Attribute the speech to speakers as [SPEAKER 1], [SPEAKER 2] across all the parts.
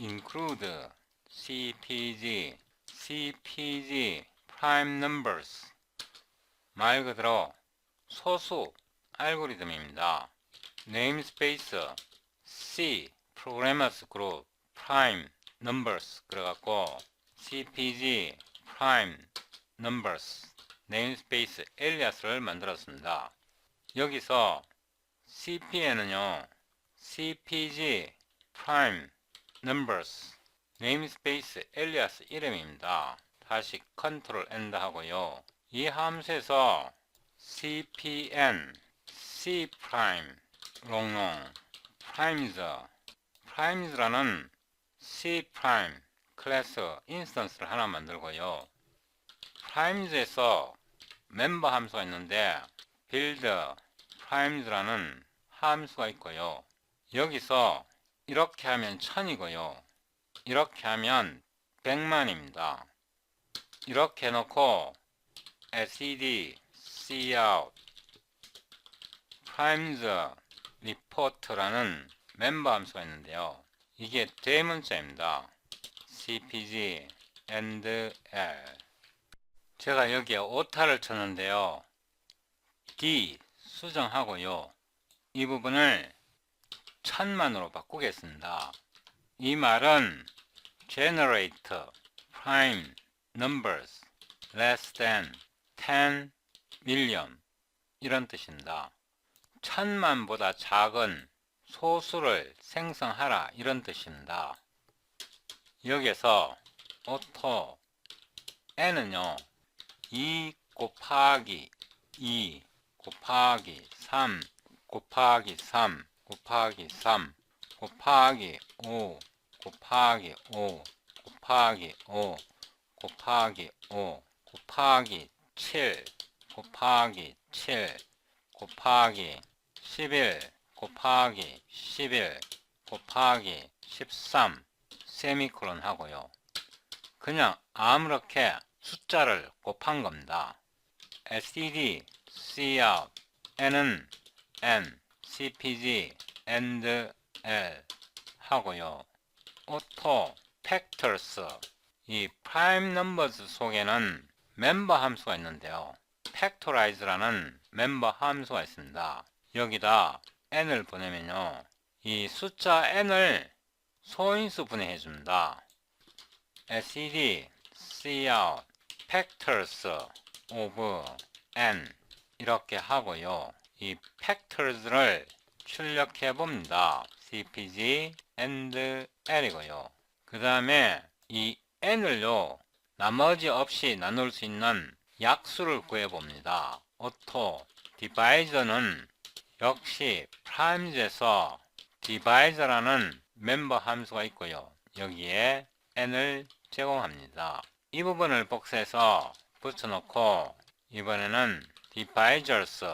[SPEAKER 1] include, CPG, CPG, prime numbers. 말 그대로 소수 알고리즘입니다. namespace, C, programmers group, prime numbers 그래갖고 CPG, prime numbers, namespace alias를 만들었습니다. 여기서 CPN은요, CPG, prime numbers, namespace alias 이름입니다. 다시 Ctrl N 하고요. 이 함수에서 cpn, c prime, 롱롱, primes라는 c prime 클래스 인스턴스를 하나 만들고요. primes에서 멤버 함수가 있는데 build primes라는 함수가 있고요. 여기서 이렇게 하면 1000이고요. 이렇게 하면 100만입니다. 이렇게 해놓고 SED, cout, primes report라는 멤버 함수가 있는데요. 이게 대문자입니다. cpg and l. 제가 여기에 오타를 쳤는데요. d 수정하고요. 이 부분을 1000만으로 바꾸겠습니다. 이 말은 generate prime numbers less than 10 million 이런 뜻입니다. 1000만보다 작은 소수를 생성하라 이런 뜻입니다. 여기서 auto n은요 2 곱하기 2 곱하기 3 곱하기 3 곱하기 3 곱하기 5 곱하기 5 곱하기 5 곱하기 5 곱하기 7 곱하기 7 곱하기 11 곱하기 11 곱하기 13 세미콜론 하고요. 그냥 아무렇게 숫자를 곱한 겁니다. std, cout, n은 n, cpg, and l 하고요. auto factors, 이 prime numbers 속에는 멤버 함수가 있는데요. factorize라는 멤버 함수가 있습니다. 여기다 n을 보내면요. 이 숫자 n을 소인수 분해해 줍니다. std, cout, factors of n 이렇게 하고요. 이 factors를 출력해 봅니다. cpg and l이고요. 그 다음에 이 n을요 나머지 없이 나눌 수 있는 약수를 구해 봅니다. auto divisor는 역시 primes에서 divisor라는 멤버 함수가 있고요. 여기에 n을 제공합니다. 이 부분을 복사해서 붙여놓고 이번에는 divisors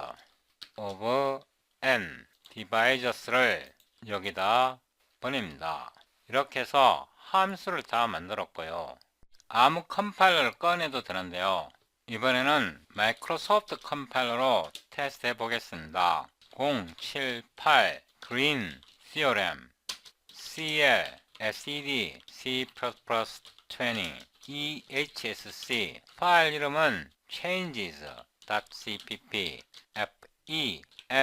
[SPEAKER 1] of n, divisors를 여기다 보냅니다. 이렇게 해서 함수를 다 만들었고요. 아무 컴파일러를 꺼내도 되는데요. 이번에는 마이크로소프트 컴파일러로 테스트 해보겠습니다. 078 Green Theorem CL SED C++20 EHSC 파일 이름은 changes.cpp fem.exe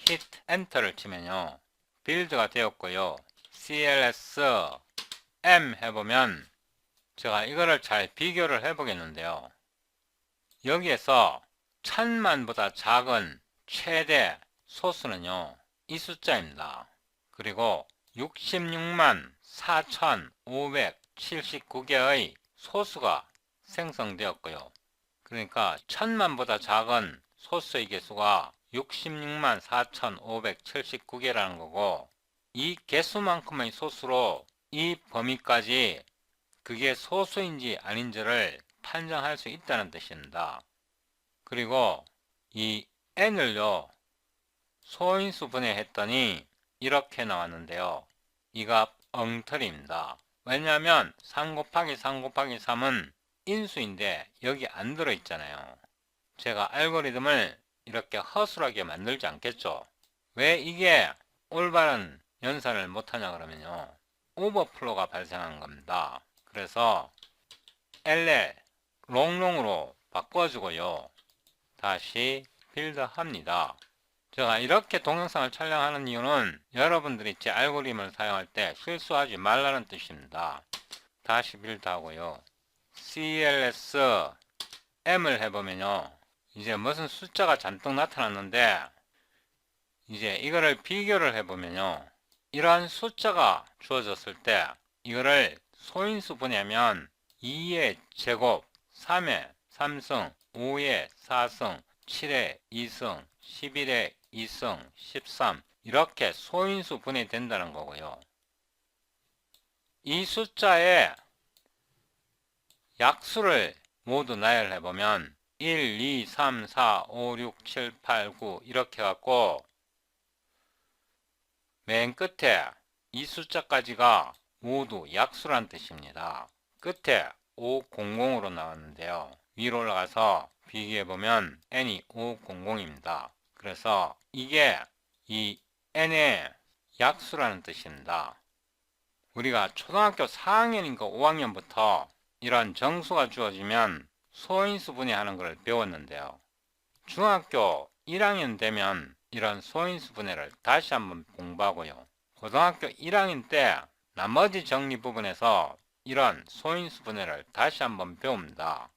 [SPEAKER 1] hit 엔터를 치면요 빌드가 되었고요. cls m 해보면 제가 이거를 잘 비교를 해보겠는데요. 여기에서 1000만보다 작은 최대 소수는요 이 숫자입니다. 그리고 66만 4579개의 소수가 생성되었고요. 그러니까 1000만보다 작은 소수의 개수가 66만 4579개라는 거고 이 개수만큼의 소수로 이 범위까지 그게 소수인지 아닌지를 판정할 수 있다는 뜻입니다. 그리고 이 n을요 소인수 분해했더니 이렇게 나왔는데요. 이 값 엉터리입니다. 왜냐하면 3 곱하기 3 곱하기 3은 인수인데 여기 안 들어있잖아요. 제가 알고리즘을 이렇게 허술하게 만들지 않겠죠. 왜 이게 올바른 연산을 못하냐 그러면요, 오버플로가 발생한 겁니다. 그래서 LL 롱롱으로 바꿔주고요, 다시 빌드합니다. 제가 이렇게 동영상을 촬영하는 이유는 여러분들이 제 알고리즘을 사용할 때 실수하지 말라는 뜻입니다. 다시 빌드하고요, CLS M을 해보면요, 이제 무슨 숫자가 잔뜩 나타났는데, 이제 이거를 비교를 해보면요, 이러한 숫자가 주어졌을 때 이거를 소인수 분해하면 2의 제곱, 3의 3승, 5의 4승, 7의 2승, 11의 2승, 13 이렇게 소인수 분해된다는 거고요. 이 숫자의 약수를 모두 나열해보면 1, 2, 3, 4, 5, 6, 7, 8, 9 이렇게 해갖고 맨 끝에 이 숫자까지가 모두 약수란 뜻입니다. 끝에 500으로 나왔는데요, 위로 올라가서 비교해보면 n이 500입니다. 그래서 이게 이 n의 약수라는 뜻입니다. 우리가 초등학교 4학년인가 5학년부터 이런 정수가 주어지면 소인수 분해하는 걸 배웠는데요, 중학교 1학년 되면 이런 소인수 분해를 다시 한번 공부하고요, 고등학교 1학년 때 나머지 정리 부분에서 이런 소인수 분해를 다시 한번 배웁니다.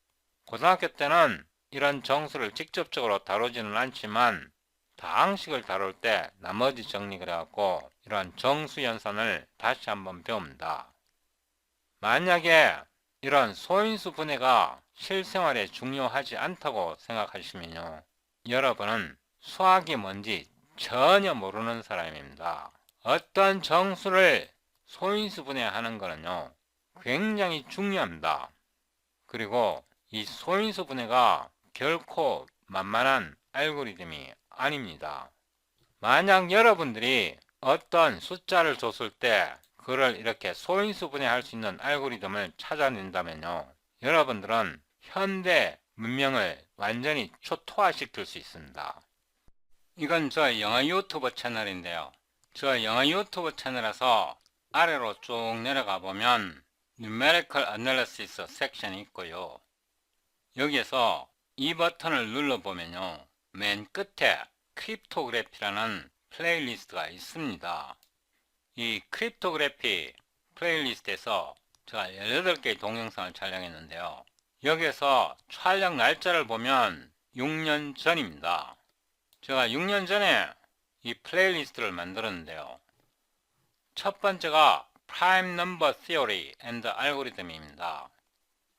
[SPEAKER 1] 고등학교 때는 이런 정수를 직접적으로 다루지는 않지만 다항식을 다룰 때 나머지 정리 그래갖고 이런 정수 연산을 다시 한번 배웁니다. 만약에 이런 소인수 분해가 실생활에 중요하지 않다고 생각하시면요, 여러분은 수학이 뭔지 전혀 모르는 사람입니다. 어떤 정수를 소인수 분해하는 거는요, 굉장히 중요합니다. 그리고 이 소인수 분해가 결코 만만한 알고리즘이 아닙니다. 만약 여러분들이 어떤 숫자를 줬을 때 그걸 이렇게 소인수 분해할 수 있는 알고리즘을 찾아낸다면요, 여러분들은 현대 문명을 완전히 초토화시킬 수 있습니다. 이건 저의 영어 유튜브 채널인데요, 저의 영어 유튜브 채널에서 아래로 쭉 내려가 보면 Numerical Analysis 섹션이 있고요, 여기에서 이 버튼을 눌러보면요, 맨 끝에 크립토그래피라는 플레이리스트가 있습니다. 이 크립토그래피 플레이리스트에서 제가 18개의 동영상을 촬영했는데요, 여기에서 촬영 날짜를 보면 6년 전입니다. 제가 6년 전에 이 플레이리스트를 만들었는데요, 첫 번째가 Prime Number Theory and Algorithm입니다.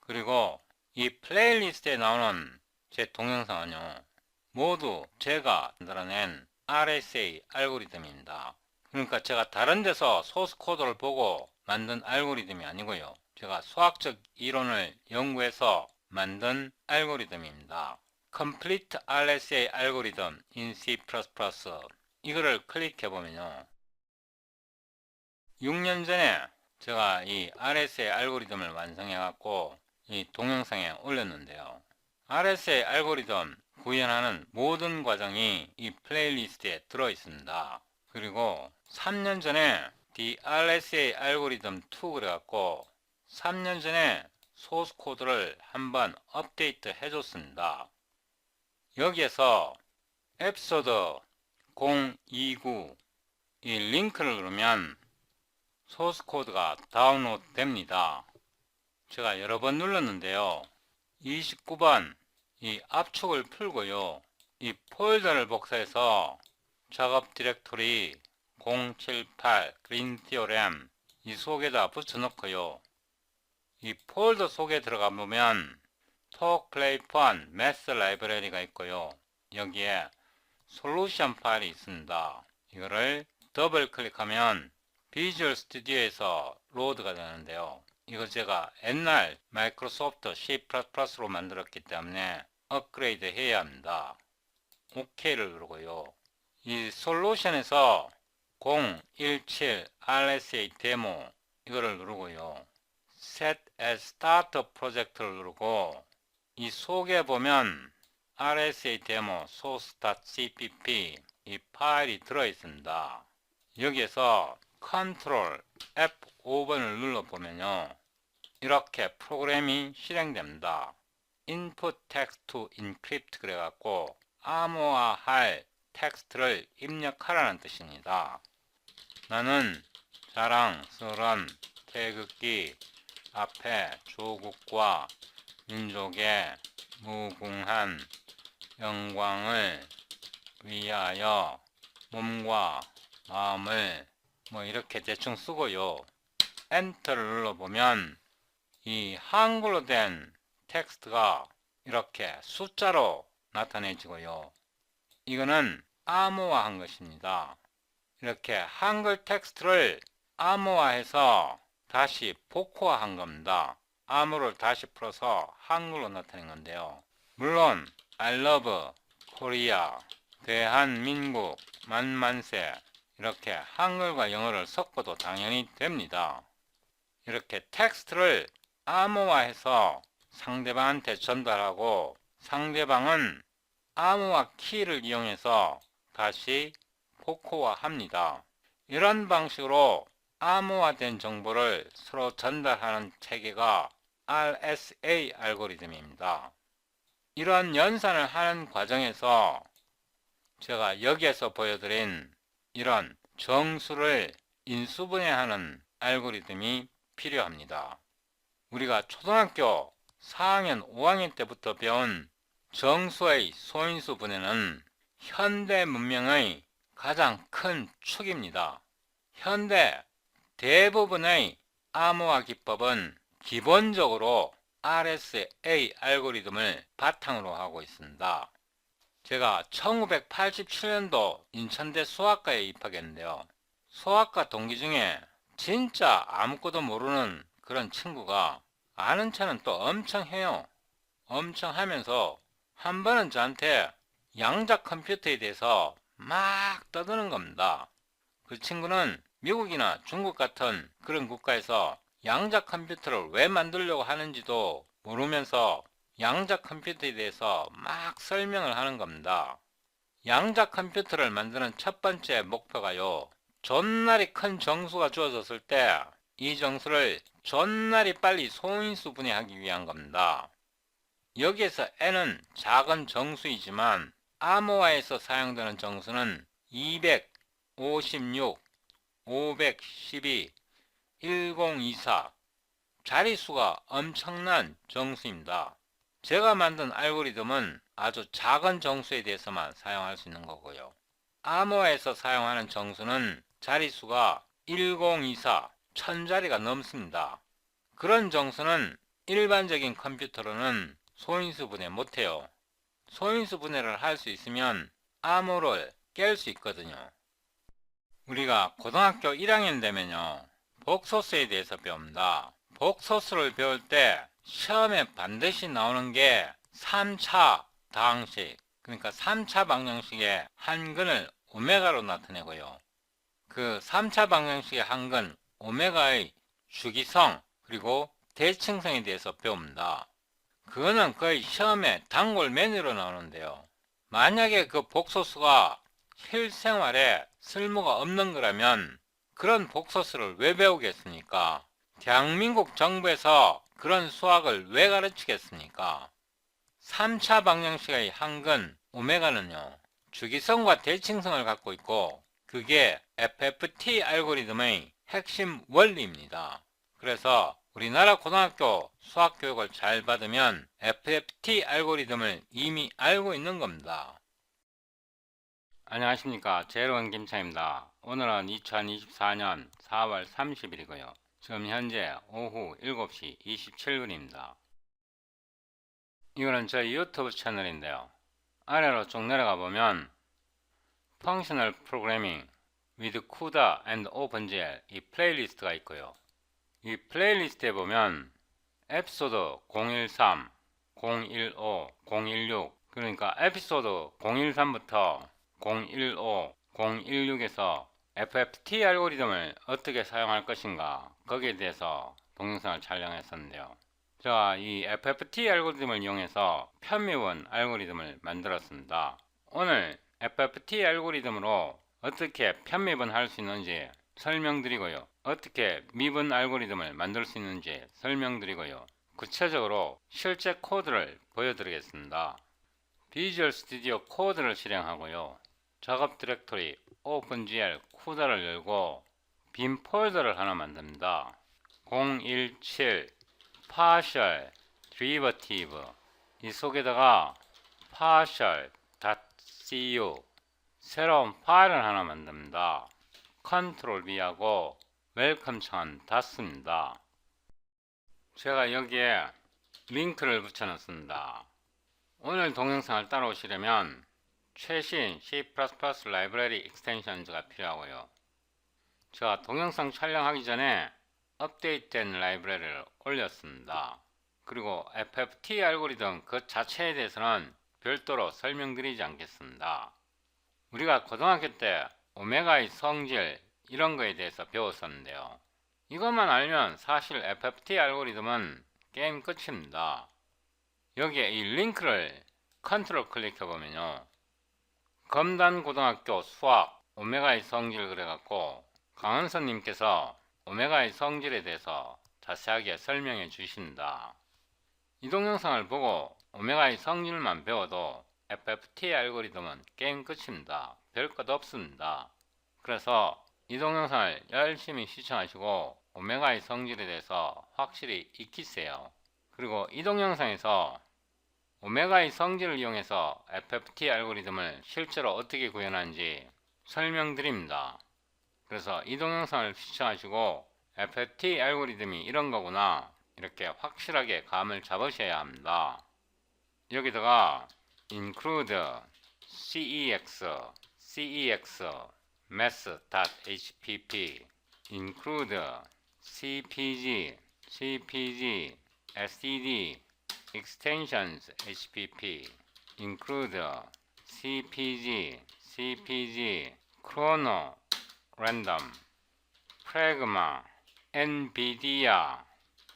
[SPEAKER 1] 그리고 이 플레이리스트에 나오는 제 동영상은요, 모두 제가 만들어낸 RSA 알고리즘입니다. 그러니까 제가 다른 데서 소스 코드를 보고 만든 알고리즘이 아니고요, 제가 수학적 이론을 연구해서 만든 알고리즘입니다. Complete RSA Algorithm in C++ 이거를 클릭해보면요, 6년 전에 제가 이 RSA 알고리즘을 완성해갖고 이 동영상에 올렸는데요, RSA 알고리즘 구현하는 모든 과정이 이 플레이리스트에 들어있습니다. 그리고 3년 전에 The RSA 알고리즘 2 그래갖고 3년 전에 소스 코드를 한번 업데이트 해줬습니다. 여기에서 에피소드 029 이 링크를 누르면 소스 코드가 다운로드 됩니다. 제가 여러 번 눌렀는데요, 29번 이 압축을 풀고요, 이 폴더를 복사해서 작업 디렉토리 078 그린 티오렘 이 속에다 붙여넣고요, 이 폴더 속에 들어가 보면 톡 플레이 펀 매스 라이브러리가 있고요, 여기에 솔루션 파일이 있습니다. 이거를 더블 클릭하면 비주얼 스튜디오에서 로드가 되는데요, 이거 제가 옛날 마이크로소프트 C++로 만들었기 때문에 업그레이드 해야 합니다. OK를 누르고요, 이 솔루션에서 017 RSA 데모 이거를 누르고요, Set as Start Project를 누르고 이 속에 보면 RSA 데모 source.cpp 이 파일이 들어있습니다. 여기에서 컨트롤 F5번을 눌러보면요, 이렇게 프로그램이 실행됩니다. input text to encrypt 그래갖고 암호화할 텍스트를 입력하라는 뜻입니다. 나는 자랑스런 태극기 앞에 조국과 민족의 무궁한 영광을 위하여 몸과 마음을 이렇게 대충 쓰고요. 엔터를 눌러보면 이 한글로 된 텍스트가 이렇게 숫자로 나타내지고요. 이거는 암호화한 것입니다. 이렇게 한글 텍스트를 암호화해서 다시 복호화한 겁니다. 암호를 다시 풀어서 한글로 나타낸 건데요. 물론 I love Korea, 대한민국 만만세 이렇게 한글과 영어를 섞어도 당연히 됩니다. 이렇게 텍스트를 암호화해서 상대방한테 전달하고 상대방은 암호화 키를 이용해서 다시 복호화합니다. 이런 방식으로 암호화된 정보를 서로 전달하는 체계가 RSA 알고리즘입니다. 이런 연산을 하는 과정에서 제가 여기에서 보여드린 이런 정수를 인수분해하는 알고리즘이 필요합니다. 우리가 초등학교 4학년, 5학년 때부터 배운 정수의 소인수 분해는 현대 문명의 가장 큰 축입니다. 현대 대부분의 암호화 기법은 기본적으로 RSA 알고리즘을 바탕으로 하고 있습니다. 제가 1987년도 인천대 수학과에 입학했는데요. 수학과 동기 중에 진짜 아무것도 모르는 그런 친구가 아는 척은 또 엄청 해요. 엄청 하면서 한 번은 저한테 양자 컴퓨터에 대해서 막 떠드는 겁니다. 그 친구는 미국이나 중국 같은 그런 국가에서 양자 컴퓨터를 왜 만들려고 하는지도 모르면서 양자 컴퓨터에 대해서 막 설명을 하는 겁니다. 양자 컴퓨터를 만드는 첫 번째 목표가요, 존나리 큰 정수가 주어졌을 때 이 정수를 존나리 빨리 소인수 분해하기 위한 겁니다. 여기에서 n은 작은 정수이지만 암호화에서 사용되는 정수는 256, 512, 1024 자릿수가 엄청난 정수입니다. 제가 만든 알고리즘은 아주 작은 정수에 대해서만 사용할 수 있는 거고요. 암호화에서 사용하는 정수는 자릿수가 1024, 1000자리가 넘습니다. 그런 정수는 일반적인 컴퓨터로는 소인수 분해 못해요. 소인수 분해를 할 수 있으면 암호를 깰 수 있거든요. 우리가 고등학교 1학년 되면요, 복소수에 대해서 배웁니다. 복소수를 배울 때 시험에 반드시 나오는 게 3차 다항식, 그러니까 3차 방정식의 한근을 오메가로 나타내고요. 그 3차 방정식의 한근 오메가의 주기성 그리고 대칭성에 대해서 배웁니다. 그거는 거의 시험에 단골 메뉴로 나오는데요. 만약에 그 복소수가 실생활에 쓸모가 없는 거라면 그런 복소수를 왜 배우겠습니까? 대한민국 정부에서 그런 수학을 왜 가르치겠습니까? 3차 방정식의 한근 오메가는요, 주기성과 대칭성을 갖고 있고 그게 FFT 알고리즘의 핵심 원리입니다. 그래서 우리나라 고등학교 수학 교육을 잘 받으면 FFT 알고리즘을 이미 알고 있는 겁니다. 안녕하십니까, 제로원 김차입니다. 오늘은 2024년 4월 30일이고요. 지금 현재 오후 7시 27분입니다. 이거는 저희 유튜브 채널인데요. 아래로 쭉 내려가 보면 Functional Programming with CUDA and OpenGL 이 플레이리스트가 있고요. 이 플레이리스트에 보면 에피소드 013, 015, 016 그러니까 에피소드 013부터 015, 016에서 FFT 알고리즘을 어떻게 사용할 것인가 거기에 대해서 동영상을 촬영했었는데요. 제가 이 FFT 알고리즘을 이용해서 편미원 알고리즘을 만들었습니다. 오늘 FFT 알고리즘으로 어떻게 편미분 할 수 있는지 설명드리고요. 어떻게 미분 알고리즘을 만들 수 있는지 설명드리고요. 구체적으로 실제 코드를 보여드리겠습니다. 비주얼 스튜디오 코드를 실행하고요. 작업 디렉토리 OpenGL 쿠다를 열고 빈 폴더를 하나 만듭니다. 017 partial derivative 이 속에다가 partial.cu 새로운 파일을 하나 만듭니다. 컨트롤 V하고 웰컴 창은 닫습니다. 제가 여기에 링크를 붙여 놨습니다. 오늘 동영상을 따라오시려면 최신 C++ 라이브러리 익스텐션즈가 필요하고요. 제가 동영상 촬영하기 전에 업데이트된 라이브러리를 올렸습니다. 그리고 FFT 알고리즘 그 자체에 대해서는 별도로 설명드리지 않겠습니다. 우리가 고등학교 때 오메가의 성질 이런 거에 대해서 배웠었는데요. 이것만 알면 사실 FFT 알고리즘은 게임 끝입니다. 여기에 이 링크를 컨트롤 클릭해보면요. 검단고등학교 수학 오메가의 성질 그래갖고 강은선님께서 오메가의 성질에 대해서 자세하게 설명해 주십니다. 이 동영상을 보고 오메가의 성질만 배워도 FFT 알고리즘은 게임 끝입니다. 별 것 없습니다. 그래서 이 동영상을 열심히 시청하시고 오메가의 성질에 대해서 확실히 익히세요. 그리고 이 동영상에서 오메가의 성질을 이용해서 FFT 알고리즘을 실제로 어떻게 구현하는지 설명드립니다. 그래서 이 동영상을 시청하시고 FFT 알고리즘이 이런 거구나 이렇게 확실하게 감을 잡으셔야 합니다. 여기다가 include cex math.hpp include cpg std extensions hpp include cpg chrono random pragma nvidia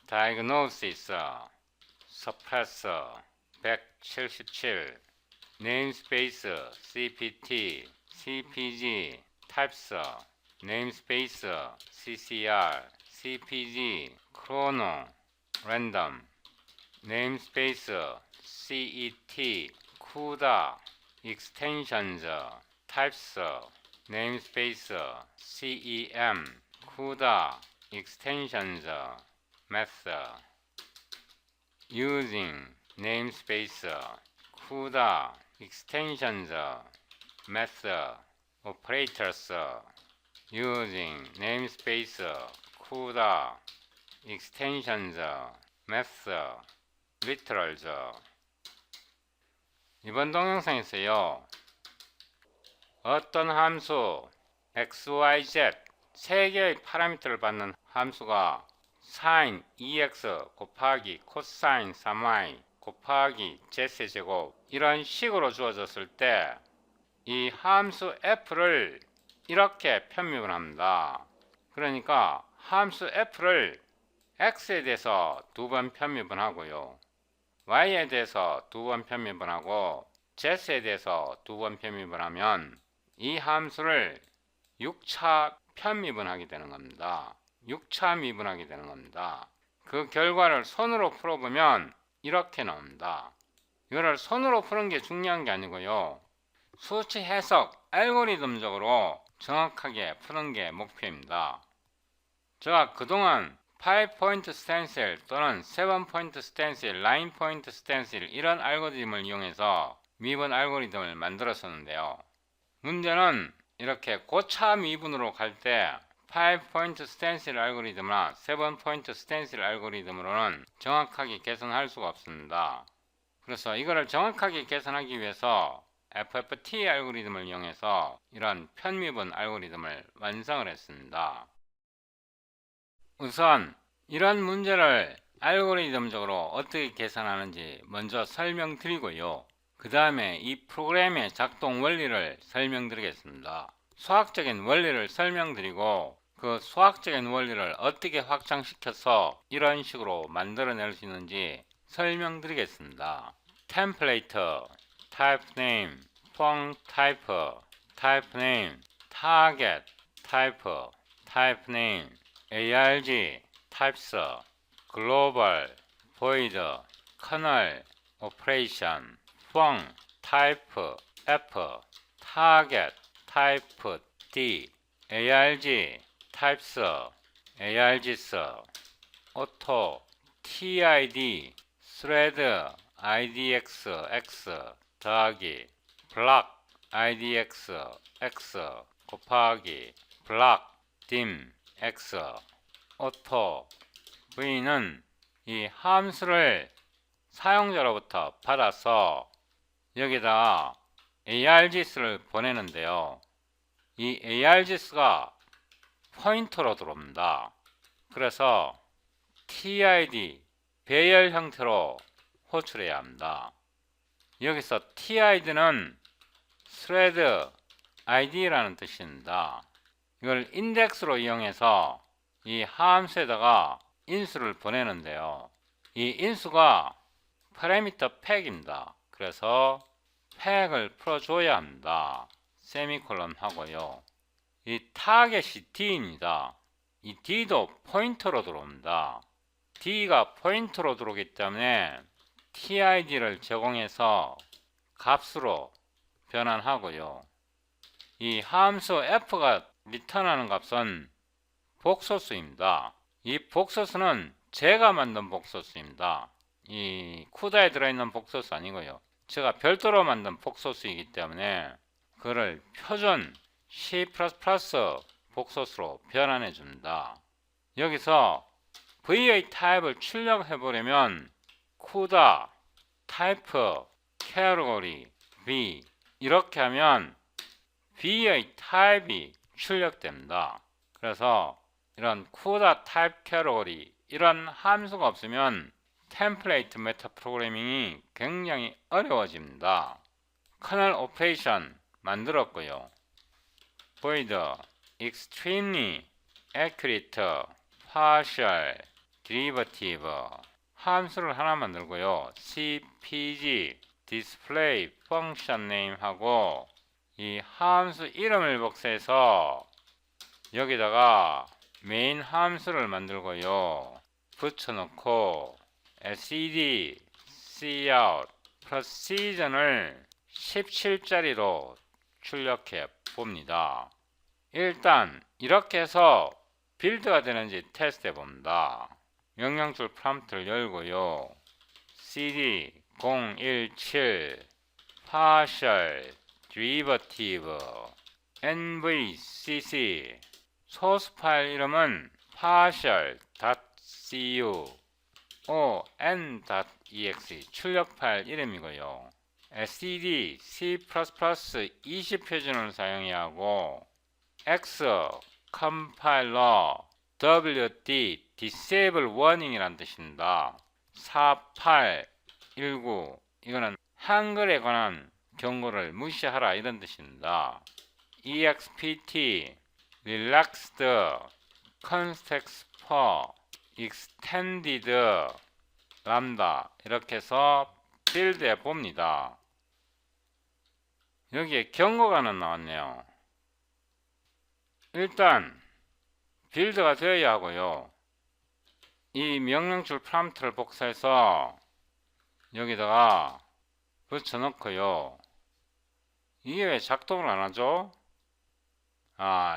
[SPEAKER 1] diagnosis suppressor 177 namespace cpt cpg types namespace ccr cpg chrono random namespace cet CUDA extensions types namespace cem CUDA extensions method using namespace CUDA extensions method operators using namespace CUDA extensions method literals. 이번 동영상에서요, 어떤 함수 xyz 세 개의 파라미터를 받는 함수가 sin 2x 곱하기 코사인 3y 곱하기 z제곱 이런 식으로 주어졌을 때 이 함수 f를 이렇게 편미분 합니다. 그러니까 함수 f를 x에 대해서 두 번 편미분하고요, y에 대해서 두 번 편미분하고 z에 대해서 두 번 편미분하면 이 함수를 6차 편미분하게 되는 겁니다. 6차 미분하게 되는 겁니다. 그 결과를 손으로 풀어보면 이렇게 나옵니다. 이거를 손으로 푸는 게 중요한 게 아니고요, 수치 해석 알고리즘적으로 정확하게 푸는 게 목표입니다. 제가 그동안 5포인트 스탠실 또는 7포인트 스탠실, 9포인트 스탠실 이런 알고리즘을 이용해서 미분 알고리즘을 만들었었는데요. 문제는 이렇게 고차 미분으로 갈 때 5포인트 스탠실 알고리즘이나 7포인트 스탠실 알고리즘으로는 정확하게 계산할 수가 없습니다. 그래서 이거를 정확하게 계산하기 위해서 FFT 알고리즘을 이용해서 이런 편미분 알고리즘을 완성을 했습니다. 우선 이런 문제를 알고리즘적으로 어떻게 계산하는지 먼저 설명드리고요. 그 다음에 이 프로그램의 작동 원리를 설명드리겠습니다. 수학적인 원리를 설명드리고 그 수학적인 원리를 어떻게 확장시켜서 이런 식으로 만들어낼 수 있는지 설명드리겠습니다. 템플레이트, type name, 펑 type, type name, target, type, type name, arg, types, global, void, kernel, operation, func, type, f, target, type, d, arg, types, args, auto, tid, thread, idx, x, 더하기, block, idx, x, 곱하기, block, dim, x, auto, v는 이 함수를 사용자로부터 받아서 여기다가 args를 보내는데요. 이 args가 포인터로 들어옵니다. 그래서 tid 배열 형태로 호출해야 합니다. 여기서 tid는 thread id라는 뜻입니다. 이걸 인덱스로 이용해서 이 함수에다가 인수를 보내는데요. 이 인수가 파라미터 팩입니다. 그래서 팩을 풀어줘야 합니다. 세미콜론 하고요. 이 타겟이 D입니다. 이 D도 포인터로 들어옵니다. D가 포인터로 들어오기 때문에 TID를 제공해서 값으로 변환하고요. 이 함수 F가 리턴하는 값은 복소수입니다. 이 복소수는 제가 만든 복소수입니다. 이 쿠다에 들어있는 복소수 아니고요. 제가 별도로 만든 복소수이기 때문에 그를 표준 C++ 복소수로 변환해 줍니다. 여기서 V의 타입을 출력해 보려면 쿠다 타입 캐러거리 V 이렇게 하면 V의 타입이 출력됩니다. 그래서 이런 쿠다 타입 캐러거리 이런 함수가 없으면 템플레이트 메타 프로그래밍이 굉장히 어려워집니다. 커널 오퍼레이션 만들었고요. void, extremely, accurate, partial, derivative 함수를 하나 만들고요. cpg, display, function name 하고 이 함수 이름을 복사해서 여기다가 메인 함수를 만들고요. 붙여놓고 cd, cout, 플러스 season을 17자리로 출력해 봅니다. 일단 이렇게 해서 빌드가 되는지 테스트해 봅니다. 명령줄 프롬프트를 열고요. cd 017 partial derivative nvcc 소스 파일 이름은 partial.cu on.exe 출력 파일 이름이고요. std C++ 20 표준을 사용해야 하고 x 컴파일러 wd disable warning이란 뜻입니다. 4819 이거는 한글에 관한 경고를 무시하라 이런 뜻입니다. expt relaxed context for extended lambda 이렇게 해서 빌드해 봅니다. 여기에 경고가는 나왔네요. 일단 빌드가 되어야 하고요. 이 명령줄 프롬프트를 복사해서 여기다가 붙여놓고요. 이게 왜 작동을 안하죠?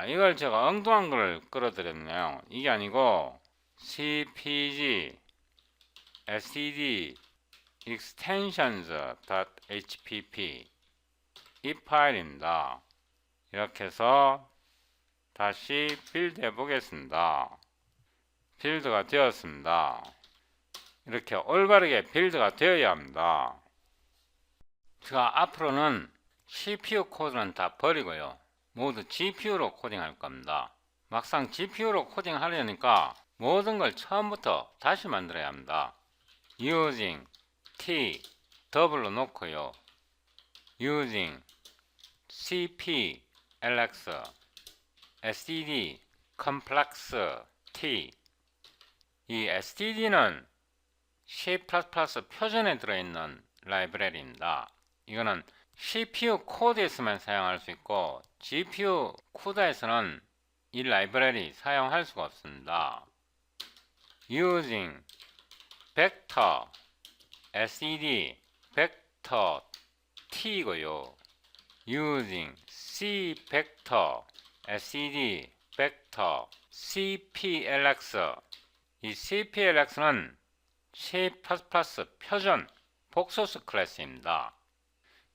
[SPEAKER 1] 이걸 제가 엉뚱한 걸 끌어들였네요. 이게 아니고 cpg std extensions.hpp 이 파일입니다. 이렇게 해서 다시 빌드 해보겠습니다. 빌드가 되었습니다. 이렇게 올바르게 빌드가 되어야 합니다. 제가 앞으로는 CPU 코드는 다 버리고요. 모두 GPU로 코딩할 겁니다. 막상 GPU로 코딩하려니까 모든 걸 처음부터 다시 만들어야 합니다. using T 더블로 놓고요. using CP LX STD complex T 이 STD는 C++ 표준에 들어있는 라이브러리입니다. 이거는 CPU 코드에서만 사용할 수 있고 GPU CUDA에서는 이 라이브러리 사용할 수가 없습니다. using vector SED vector T고요. using C vector SED vector CPLX. 이 CPLX는 C++ 표준 복소스 클래스입니다.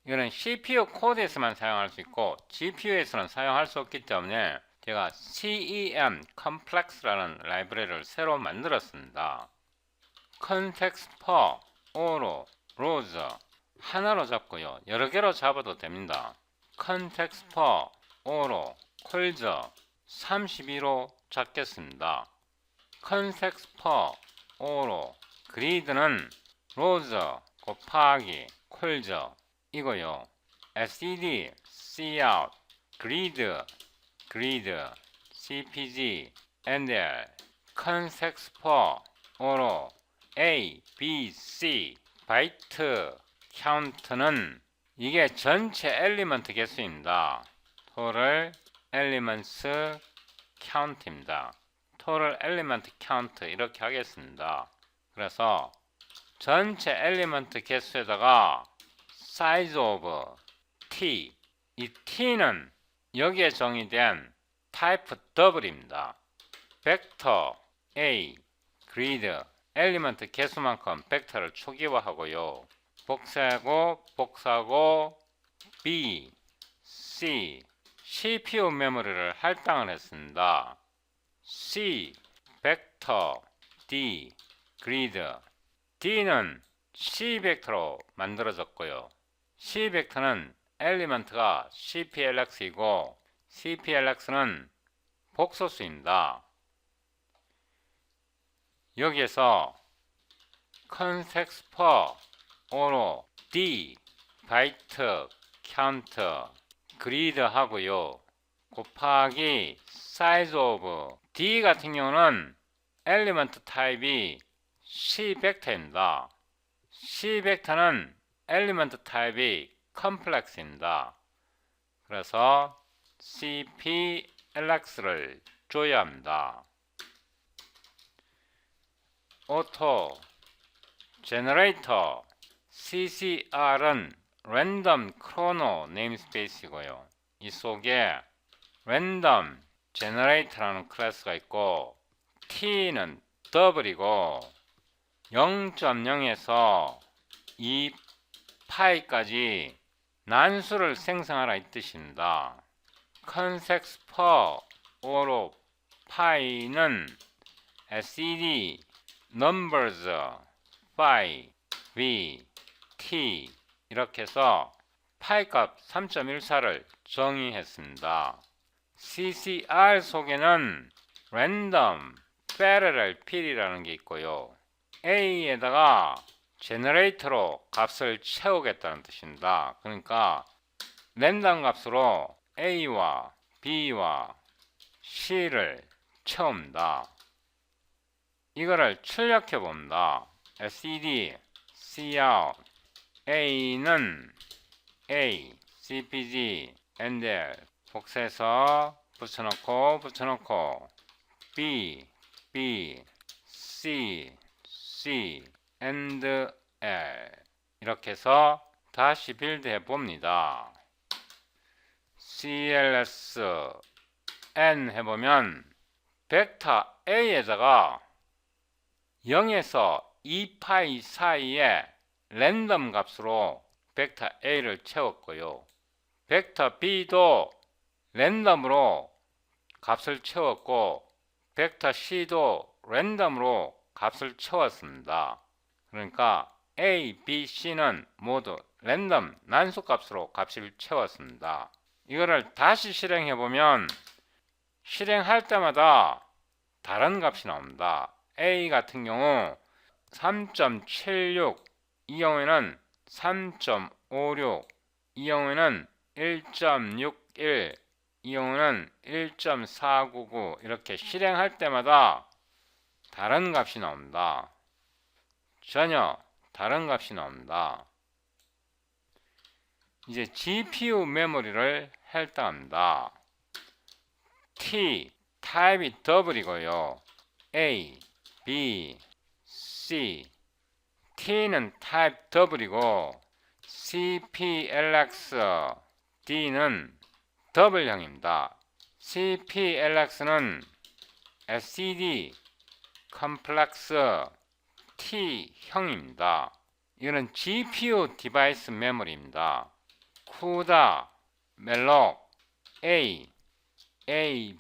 [SPEAKER 1] 이거는 CPU 코드에서만 사용할 수 있고 GPU에서는 사용할 수 없기 때문에 제가 CEM Complex라는 라이브러리를 새로 만들었습니다. Context for all rows 하나로 잡고요. 여러 개로 잡아도 됩니다. Context for all calls 32로 잡겠습니다. Context for all grid는 rows 곱하기 calls 이거요. SED, Cout, grid, CPG, NL, context for all A, B, C, 바이트 count는 이게 전체 엘리먼트 개수입니다. total elements count입니다. total element count 이렇게 하겠습니다. 그래서 전체 엘리먼트 개수에다가 size of t, 이 t는 여기에 정의된 type double입니다. vector A, grid, 엘리먼트 개수만큼 벡터를 초기화하고요. 복사하고 B, C, CPU 메모리를 할당을 했습니다. C, 벡터 D, grid, D는 C 벡터로 만들어졌고요. C 벡터는 엘리먼트가 CPLX이고 CPLX는 복소수입니다. 여기에서 context for all D, 바이트, count, grid 하고요. 곱하기 size of D 같은 경우는 엘리먼트 타입이 C 벡터입니다. C 벡터는 엘리먼트 타입이 컴플렉스입니다. 그래서 CPLX를 줘야 합니다. auto, generator, CCR은 random chrono namespace이고요. 이 속에 random generator라는 클래스가 있고 t는 double이고 0.0에서 2파이까지 난수를 생성하라 이 뜻입니다. context for all 파이는 SED numbers phi v t 이렇게 해서 파이 값 3.14를 정의했습니다. CCR 속에는 random parallel 필이라는 게 있고요. A에다가 제너레이터로 값을 채우겠다는 뜻입니다. 그러니까 랜덤 값으로 A와 B와 C를 채웁니다. 이거를 출력해 봅니다. SED, Cout, A는 A, CPG, NL 복사해서 붙여놓고 B, C, and L 이렇게 해서 다시 빌드 해봅니다. CLS N 해보면 벡터 A에다가 0에서 2파이 사이에 랜덤 값으로 벡터 A를 채웠고요. 벡터 B도 랜덤으로 값을 채웠고 벡터 C도 랜덤으로 값을 채웠습니다. 그러니까 A, B, C는 모두 랜덤 난수 값으로 값을 채웠습니다. 이거를 다시 실행해보면 실행할 때마다 다른 값이 나옵니다. A 같은 경우 3.76, 이 경우에는 3.56, 이 경우에는 1.61, 이 경우는 1.499 이렇게 실행할 때마다 다른 값이 나옵니다. 전혀 다른 값이 나옵니다. 이제 GPU 메모리를 할당합니다. T 타입이 더블이고요. A, B, C. T는 타입 더블이고 CPLX, D는 더블형입니다. CPLX는 SCD 컴플렉스 T형입니다. 이거는 GPU 디바이스 메모리입니다. CUDA, 멜록, A,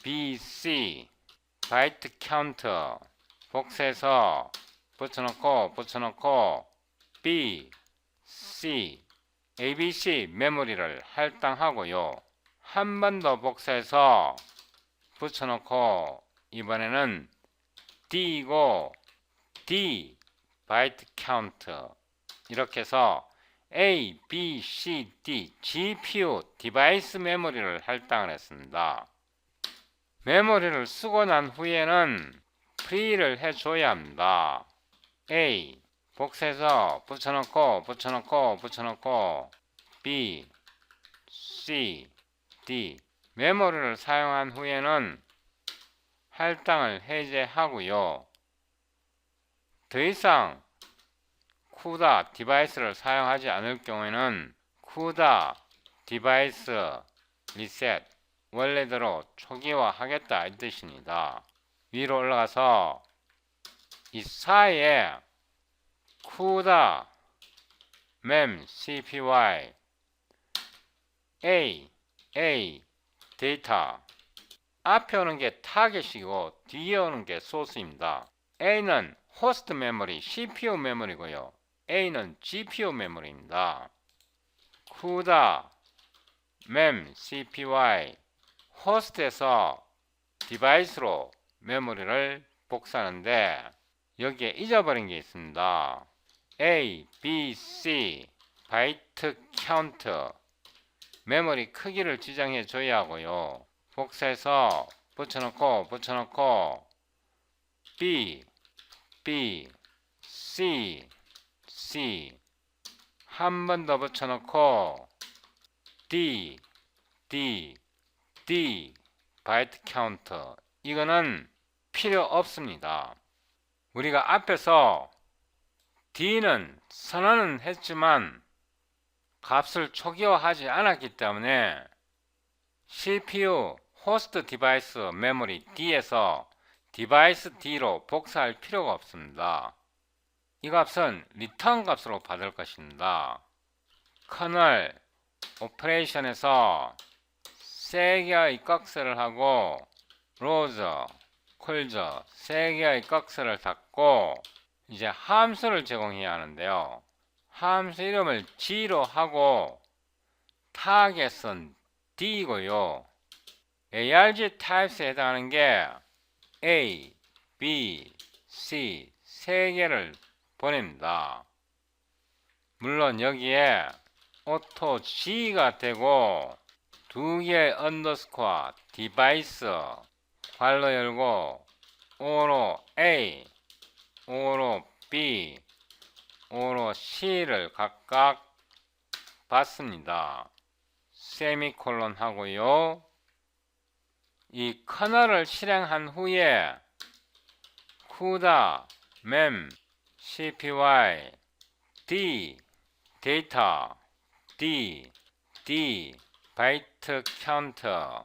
[SPEAKER 1] B, C, 바이트 카운터, 복사해서 붙여놓고 B, C, ABC 메모리를 할당하고요. 한 번 더 복사해서 붙여놓고 이번에는 D이고 D, 바이트 카운터 이렇게 해서 A, B, C, D, GPU 디바이스 메모리를 할당을 했습니다. 메모리를 쓰고 난 후에는 프리를 해줘야 합니다. A 복사해서 붙여놓고 B, C, D 메모리를 사용한 후에는 할당을 해제하고요. 더 이상 CUDA 디바이스를 사용하지 않을 경우에는 CUDA 디바이스 리셋 원래대로 초기화하겠다 이 뜻입니다. 위로 올라가서 이 사이에 CUDA MEM CPY A 데이터 앞에 오는 게 타겟이고 뒤에 오는 게 소스입니다. A는 호스트 메모리 CPU 메모리고요. A는 GPU 메모리입니다. CUDA MEM CPY 호스트에서 디바이스로 메모리를 복사하는데 여기에 잊어버린 게 있습니다. A, B, C 바이트 카운트 메모리 크기를 지정해 줘야 하고요. 복사해서 붙여놓고 B, C 한 번 더 붙여놓고 D 바이트 카운터 이거는 필요 없습니다. 우리가 앞에서 D는 선언은 했지만 값을 초기화하지 않았기 때문에 CPU 호스트 디바이스 메모리 D에서 디바이스 D로 복사할 필요가 없습니다. 이 값은 리턴 값으로 받을 것입니다. 커널 오퍼레이션에서 세 개의 꺽쇠를 하고 로즈, 콜저 세 개의 꺽쇠를 닫고 이제 함수를 제공해야 하는데요. 함수 이름을 G로 하고 타겟은 D이고요. ARG 타입스에 해당하는 게 A, B, C 세 개를 보냅니다. 물론 여기에 오토 G가 되고 두 개의 언더스코어 디바이스 괄호 열고 O로 A, O로 B, O로 C를 각각 받습니다. 세미콜론 하고요. 이 커널을 실행한 후에 CUDA, MEM, CPY, D, 데이터, D, 바이트 카운터,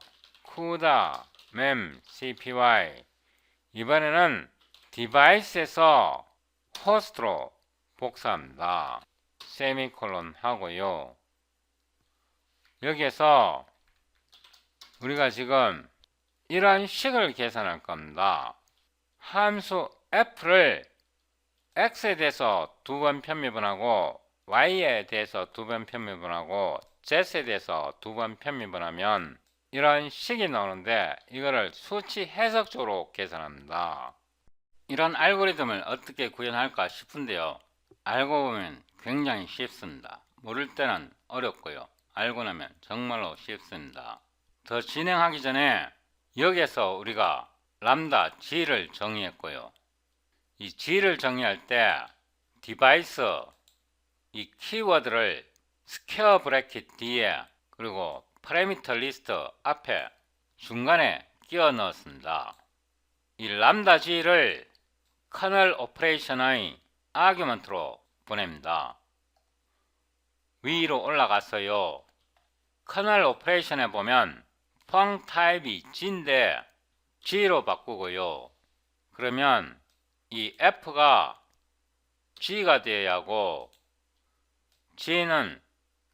[SPEAKER 1] CUDA, MEM, CPY 이번에는 디바이스에서 호스트로 복사합니다. 세미콜론 하고요. 여기에서 우리가 지금 이런 식을 계산할 겁니다. 함수 f를 x에 대해서 두 번 편미분하고 y에 대해서 두 번 편미분하고 z에 대해서 두 번 편미분하면 이런 식이 나오는데 이거를 수치 해석적으로 계산합니다. 이런 알고리즘을 어떻게 구현할까 싶은데요. 알고 보면 굉장히 쉽습니다. 모를 때는 어렵고요. 알고 나면 정말로 쉽습니다. 더 진행하기 전에 여기에서 우리가 람다 G를 정의했고요. 이 G를 정의할 때 디바이스 이 키워드를 스퀘어 브래킷 뒤에 그리고 파라미터 리스트 앞에 중간에 끼워 넣었습니다. 이 람다 g를 커널 오퍼레이션의 아규먼트로 보냅니다. 위로 올라가서요. 커널 오퍼레이션에 보면 펑 타입이 g인데 g로 바꾸고요. 그러면 이 f가 g가 되어야 하고 g는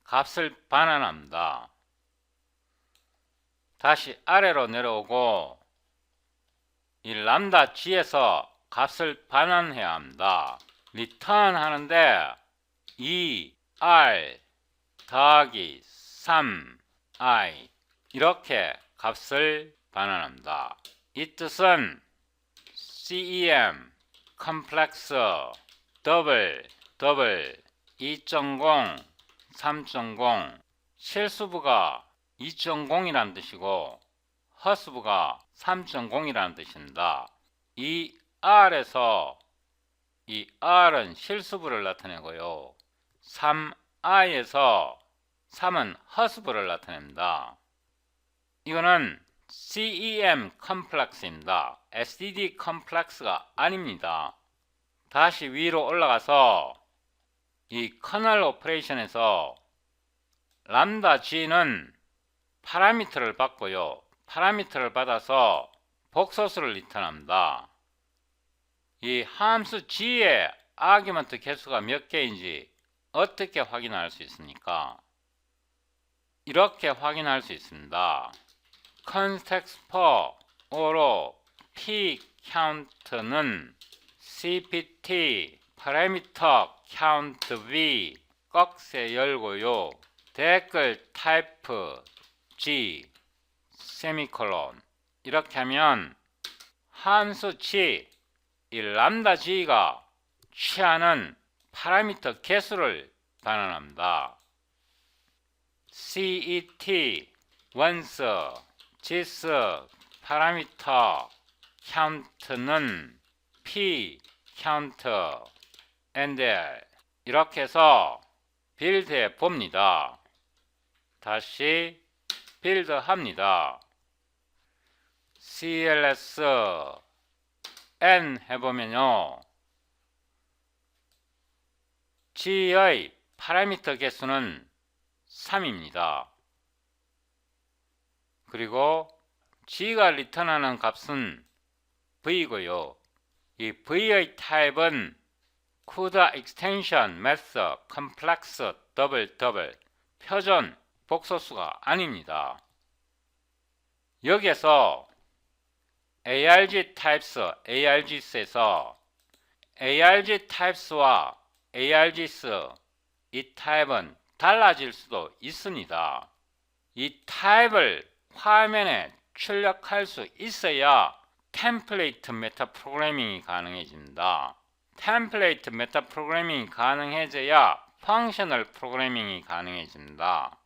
[SPEAKER 1] 값을 반환합니다. 다시 아래로 내려오고 이 람다 g에서 값을 반환해야 합니다. 리턴 하는데 2r 더하기 3i 이렇게 값을 반환합니다. 이 뜻은 CEM 컴플렉스 더블 2.0 3.0 실수부가 2.0이라는 뜻이고 허수부가 3.0이라는 뜻입니다. 이 R에서 이 R은 실수부를 나타내고요. 3I에서 3은 허수부를 나타냅니다. 이거는 CEM 컴플렉스입니다. SDD 컴플렉스가 아닙니다. 다시 위로 올라가서 이 커널 오퍼레이션에서 람다 g는 파라미터를 받고요. 파라미터를 받아서 복소수를 리턴합니다. 이 함수 g의 아규먼트 개수가 몇 개인지 어떻게 확인할 수 있습니까? 이렇게 확인할 수 있습니다. context for 오로 p count는 cpt 파라미터 count v 꺽쇠 열고요. 댓글 type g 세미콜론 이렇게 하면 함수 g 이 람다 g가 취하는 파라미터 개수를 반환합니다. cet once this 파라미터 count는 p count and 이렇게 해서 빌드해 봅니다. 다시 빌드 합니다. cls n 해보면요. g의 파라미터 개수는 3입니다. 그리고 g가 리턴하는 값은 v고요. 이 v의 타입은 CUDA extension method complex double 표준 복소수가 아닙니다. 여기에서 arg types args에서 arg types와 args 이 타입은 달라질 수도 있습니다. 이 타입을 화면에 출력할 수 있어야 템플레이트 메타 프로그래밍이 가능해집니다. 템플레이트 메타 프로그래밍이 가능해져야 펑셔널 프로그래밍이 가능해집니다.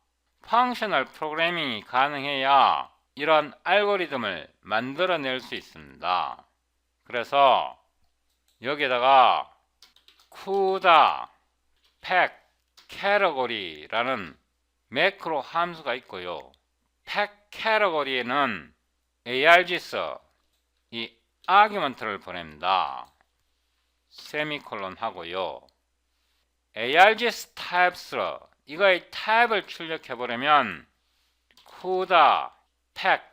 [SPEAKER 1] 펑셔널 프로그래밍이 가능해야 이런 알고리즘을 만들어낼 수 있습니다. 그래서 여기에다가 CUDA pack category라는 매크로 함수가 있고요. pack category에는 args 이 아규먼트를 보냅니다. 세미콜론 하고요. args types로 이거의 타입을 출력해 보려면 CUDA pack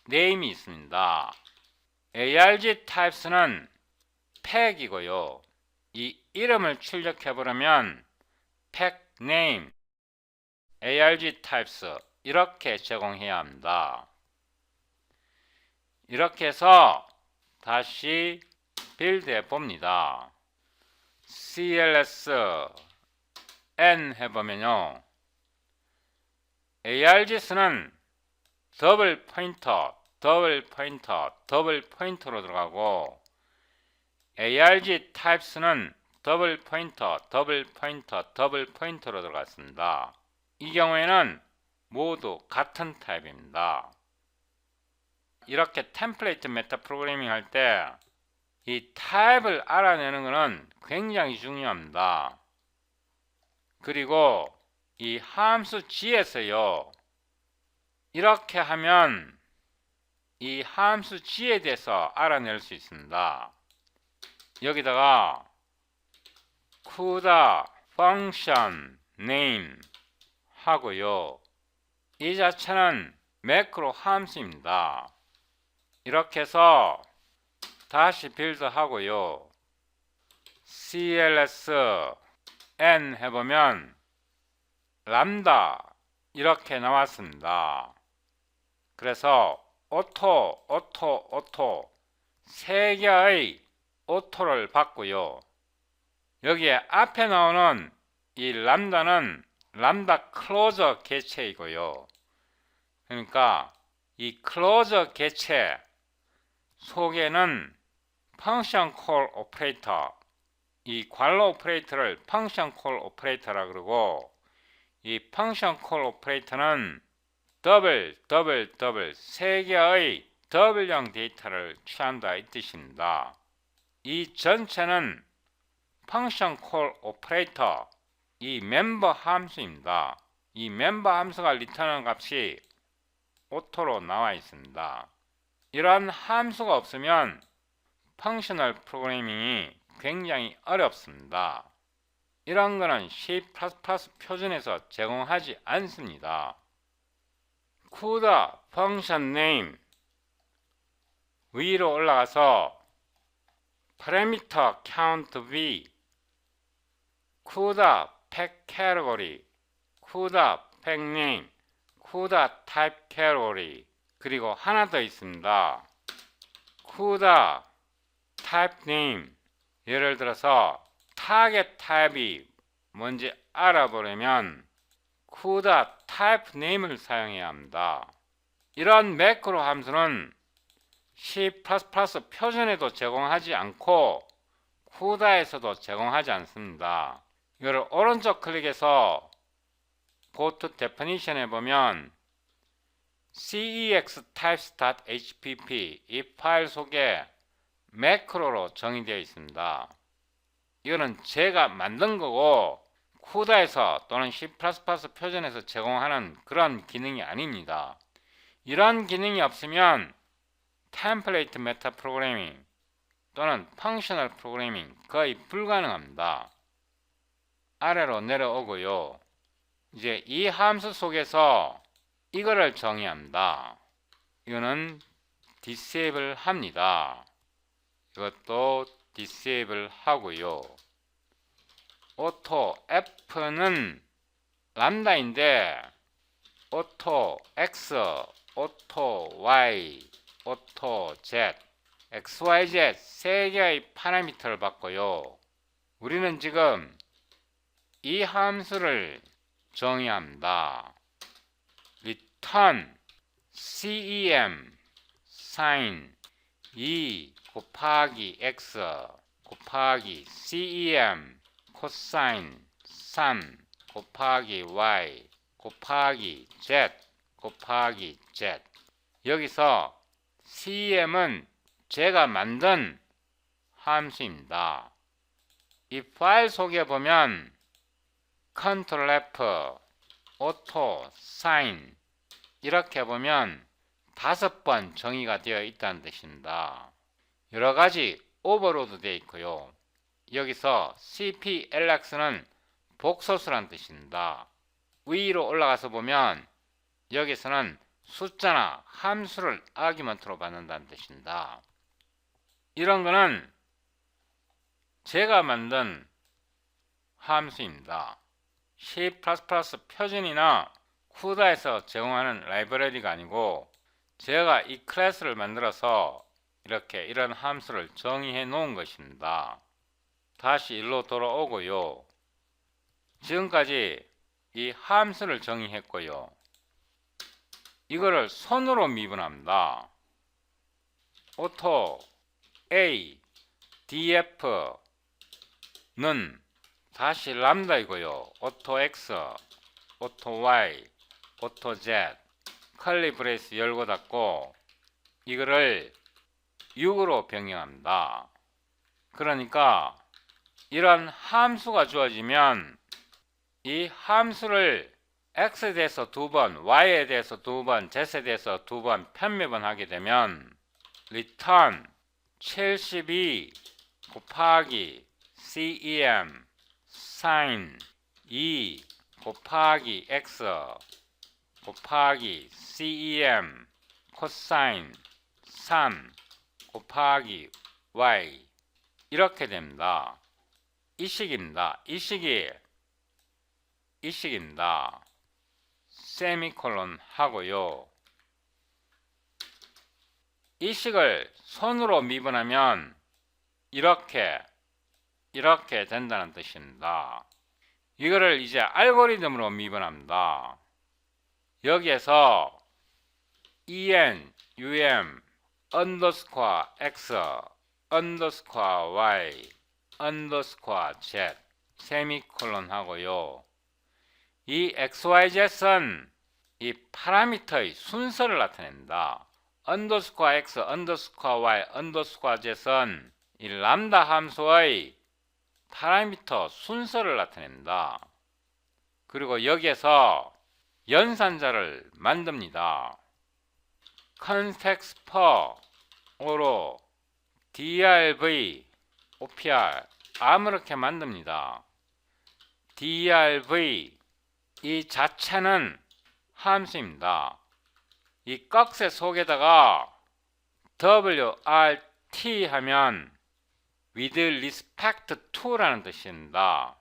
[SPEAKER 1] name이 있습니다. arg types는 pack이고요. 이 이름을 출력해 보려면 pack name arg types 이렇게 제공해야 합니다. 이렇게 해서 다시 빌드해 봅니다. cls n 해보면요. args는 더블 포인터로 들어가고 arg types는 더블 포인터로 들어갔습니다. 이 경우에는 모두 같은 타입입니다. 이렇게 템플레이트 메타 프로그래밍 할 때 이 타입을 알아내는 것은 굉장히 중요합니다. 그리고 이 함수 G에서요. 이렇게 하면 이 함수 G에 대해서 알아낼 수 있습니다. 여기다가 CUDA function name 하고요. 이 자체는 매크로 함수입니다. 이렇게 해서 다시 빌드 하고요. cls n 해보면 람다 이렇게 나왔습니다. 그래서 오토 세 개의 오토를 받고요. 여기에 앞에 나오는 이 람다는 람다 클로저 개체이고요. 그러니까 이 클로저 개체 속에는 펑션 콜 오퍼레이터, 이 관로 오퍼레이터를 펑션 콜 오퍼레이터라 그러고, 이 펑션 콜 오퍼레이터는 더블 세 개의 더블형 데이터를 취한다 이 뜻입니다. 이 전체는 펑션 콜 오퍼레이터, 이 멤버 함수입니다. 이 멤버 함수가 리턴하는 값이 오토로 나와 있습니다. 이러한 함수가 없으면 펑셔널 프로그래밍이 굉장히 어렵습니다. 이런 거는 C++ 표준에서 제공하지 않습니다. CUDA function name 위로 올라가서 parameter count v, CUDA pack category, CUDA pack name, CUDA type category, 그리고 하나 더 있습니다. CUDA type name. 예를 들어서 타겟 타입이 뭔지 알아보려면 CUDA type name을 사용해야 합니다. 이런 매크로 함수는 C++ 표준에도 제공하지 않고 CUDA에서도 제공하지 않습니다. 이걸 오른쪽 클릭해서 Go to Definition 해보면 cextypes.hpp 이 파일 속에 매크로로 정의되어 있습니다. 이거는 제가 만든 거고 CUDA에서 또는 C++ 표준에서 제공하는 그런 기능이 아닙니다. 이런 기능이 없으면 템플레이트 메타 프로그래밍 또는 펑셔널 프로그래밍 거의 불가능합니다. 아래로 내려오고요. 이제 이 함수 속에서 이거를 정의합니다. 이거는 disable 합니다. 이것도 disable 하고요. auto f는 람다인데 auto x, auto y, auto z, xyz 세 개의 파라미터를 받고요. 우리는 지금 이 함수를 정의합니다. return cem sin 2 곱하기 x 곱하기 cem cosine 3 곱하기 y 곱하기 z 곱하기 z. 여기서 cem은 제가 만든 함수입니다. 이 파일 속에 보면 Ctrl F, Auto, Sign 이렇게 보면 5번 정의가 되어 있다는 뜻입니다. 여러가지 오버로드 되어 있고요. 여기서 CPLX는 복소수란 뜻입니다. 위로 올라가서 보면 여기서는 숫자나 함수를 아규먼트로 받는다는 뜻입니다. 이런 거는 제가 만든 함수입니다. C++ 표준이나 CUDA에서 제공하는 라이브러리가 아니고 제가 이 클래스를 만들어서 이렇게 이런 함수를 정의해 놓은 것입니다. 다시 일로 돌아오고요. 지금까지 이 함수를 정의했고요. 이거를 손으로 미분합니다. auto a df는 다시 람다이고요. auto x, auto y, auto z curly 브레이스 열고 닫고 이거를 6으로 변경합니다. 그러니까 이런 함수가 주어지면 이 함수를 x에 대해서 2번, y에 대해서 2번, z에 대해서 2번 편미분 하게 되면 return 72 곱하기 cem sin 2 곱하기 x 곱하기 cem cosine 3 곱하기 y 이렇게 됩니다. 이 식입니다. 이 식입니다. 세미콜론 하고요. 이 식을 손으로 미분하면 이렇게 된다는 뜻입니다. 이거를 이제 알고리즘으로 미분합니다. 여기에서 en, um, underscore x, underscore y, underscore z 세미콜론 하고요. 이 xyz은 이 파라미터의 순서를 나타낸다. underscore x, underscore y, underscore z는 이 람다 함수의 파라미터 순서를 나타낸다. 그리고 여기에서 연산자를 만듭니다. context per로 drv, opr 아무렇게 만듭니다. drv 이 자체는 함수입니다. 이 꺽쇠 속에다가 wrt 하면 with respect to라는 뜻입니다.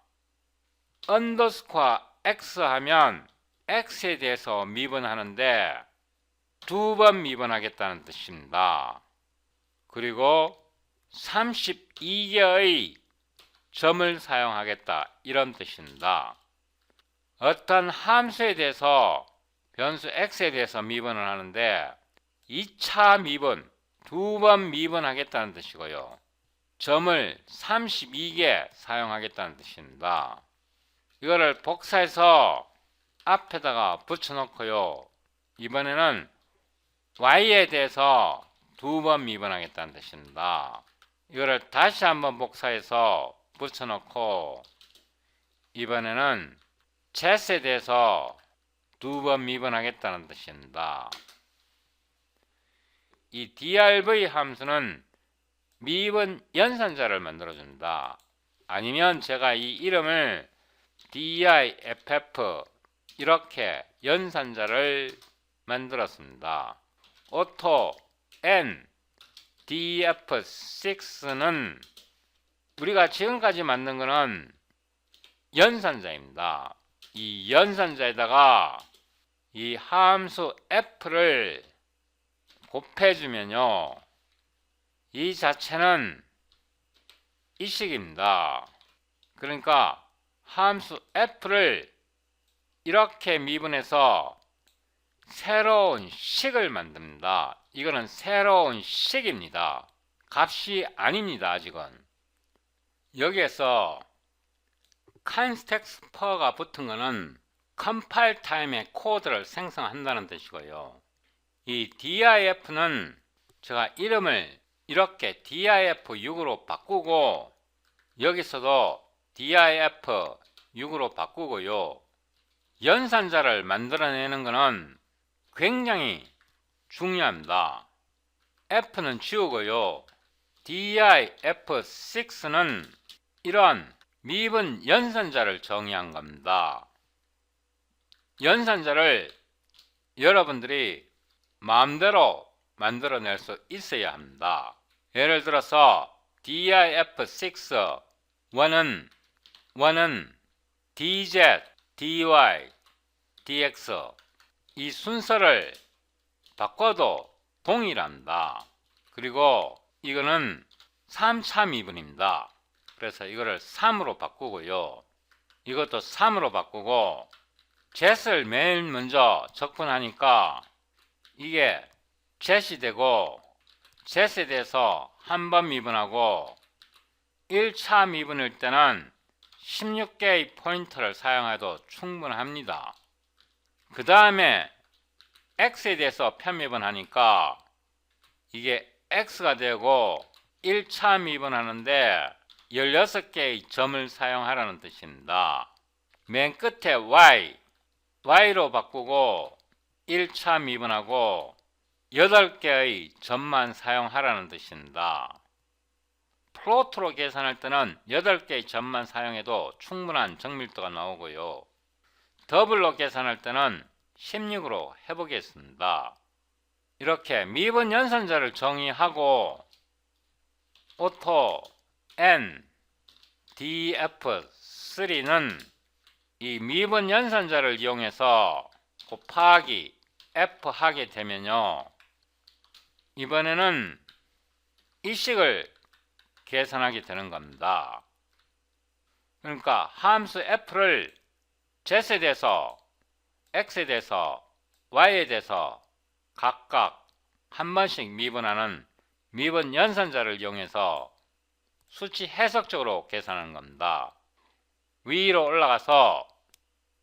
[SPEAKER 1] underscore x 하면 x에 대해서 미분하는데 2번 미분하겠다는 뜻입니다. 그리고 32개의 점을 사용하겠다 이런 뜻입니다. 어떤 함수에 대해서 변수 x에 대해서 미분을 하는데 2차 미분, 2번 미분하겠다는 뜻이고요. 점을 32개 사용하겠다는 뜻입니다. 이거를 복사해서 앞에다가 붙여놓고요. 이번에는 y에 대해서 2번 미분하겠다는 뜻입니다. 이거를 다시 한번 복사해서 붙여놓고 이번에는 z에 대해서 2번 미분하겠다는 뜻입니다. 이 drv 함수는 미분 연산자를 만들어준다. 아니면 제가 이 이름을 diff 이렇게 연산자를 만들었습니다. auto n df6는 우리가 지금까지 만든 거는 연산자입니다. 이 연산자에다가 이 함수 f를 곱해주면요. 이 자체는 이 식입니다. 그러니까 함수 f를 이렇게 미분해서 새로운 식을 만듭니다. 이거는 새로운 식입니다. 값이 아닙니다. 아직은. 여기에서 context per가 붙은 거는 컴파일 타임에 코드를 생성한다는 뜻이고요. 이 diff는 제가 이름을 이렇게 diff6으로 바꾸고 여기서도 diff6으로 바꾸고요. 연산자를 만들어내는 것은 굉장히 중요합니다. f는 지우고요. diff6는 이런 미분 연산자를 정의한 겁니다. 연산자를 여러분들이 마음대로 만들어낼 수 있어야 합니다. 예를 들어서 diff6 1은 dz, dy, dx 이 순서를 바꿔도 동일합니다. 그리고 이거는 3차 미분입니다. 그래서 이거를 3으로 바꾸고요. 이것도 3으로 바꾸고 z를 맨 먼저 적분하니까 이게 z이 되고 z에 대해서 한 번 미분하고 1차 미분일 때는 16개의 포인터를 사용해도 충분합니다. 그 다음에 x에 대해서 편미분하니까 이게 x가 되고 1차 미분하는데 16개의 점을 사용하라는 뜻입니다. 맨 끝에 y로 바꾸고 1차 미분하고 8개의 점만 사용하라는 뜻입니다. 플로트로 계산할 때는 8개의 점만 사용해도 충분한 정밀도가 나오고요. 더블로 계산할 때는 16으로 해보겠습니다. 이렇게 미분 연산자를 정의하고 오토 n df3는 이 미분 연산자를 이용해서 곱하기 f 하게 되면요, 이번에는 이 식을 계산하게 되는 겁니다. 그러니까 함수 f를 z에 대해서 x에 대해서 y에 대해서 각각 한 번씩 미분하는 미분 연산자를 이용해서 수치 해석적으로 계산하는 겁니다. 위로 올라가서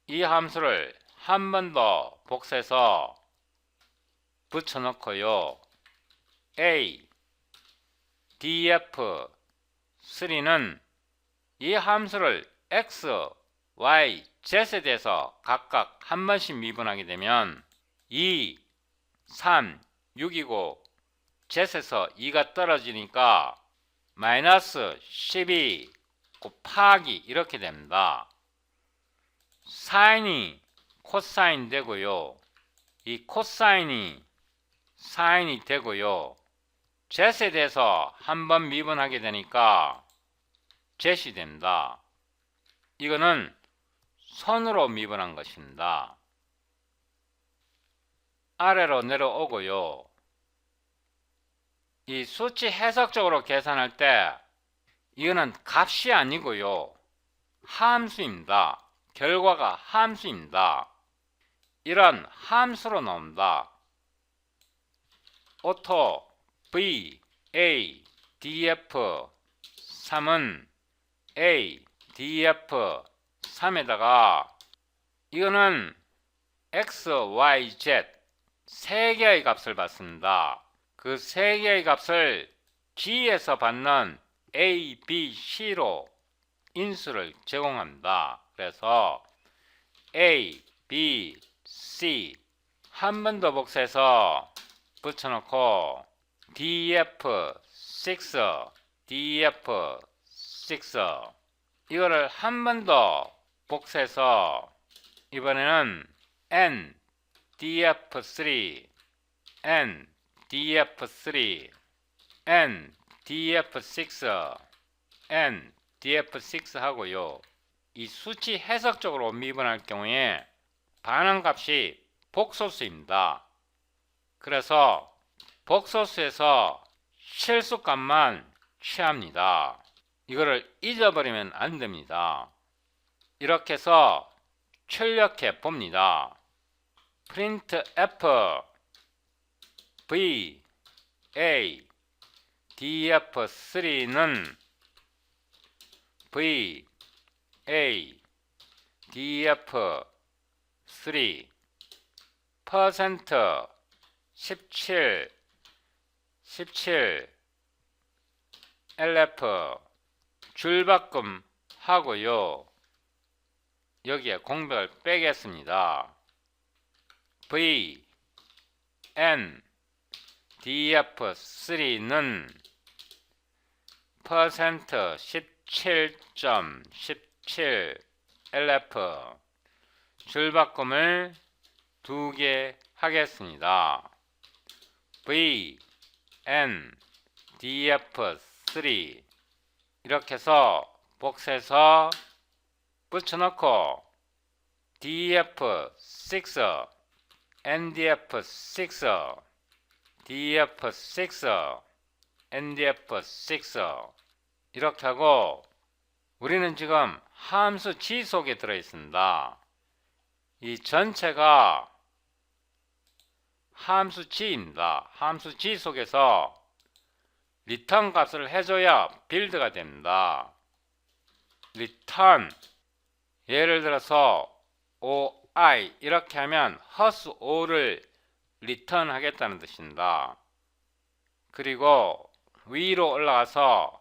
[SPEAKER 1] 이 함수를 한 번 더 복사해서 붙여넣고요. a df3는 이 함수를 x, y, z에 대해서 각각 한 번씩 미분하게 되면 2, 3, 6이고 z에서 2가 떨어지니까 마이너스 12 곱하기 이렇게 됩니다. 사인이 코사인 되고요. 이 코사인이 사인이 되고요. z에 대해서 한번 미분하게 되니까 z이 됩니다. 이거는 선으로 미분한 것입니다. 아래로 내려오고요. 이 수치 해석적으로 계산할 때 이거는 값이 아니고요, 함수입니다. 결과가 함수입니다. 이런 함수로 나옵니다. 오토 v a df 3은 a df 3에다가 이거는 x, y, z 세 개의 값을 받습니다. 그 세 개의 값을 g에서 받는 a, b, c로 인수를 제공합니다. 그래서 a, b, c 한 번 더 복사해서 붙여놓고 df6 df6 이거를 한 번 더 복사해서 이번에는 n df3 n df3 n df6 n df6 하고요. 이 수치 해석적으로 미분할 경우에 반환값이 복소수입니다. 그래서 복소수에서 실수값만 취합니다. 이거를 잊어버리면 안 됩니다. 이렇게 해서 출력해 봅니다. printf v a df3는 v a df3 퍼센트 17 lf 줄바꿈 하고요. 여기에 공백을 빼겠습니다. v n df3는 퍼센트 17.17 lf 줄바꿈을 2개 하겠습니다. v n df3 이렇게 해서 복사해서 붙여넣고 df6 ndf6 df6 ndf6 이렇게 하고 우리는 지금 함수 g 속에 들어 있습니다. 이 전체가 함수 g입니다. 함수 g 속에서 리턴 값을 해줘야 빌드가 됩니다. 리턴 예를 들어서 OI 이렇게 하면 허스 O를 리턴 하겠다는 뜻입니다. 그리고 위로 올라가서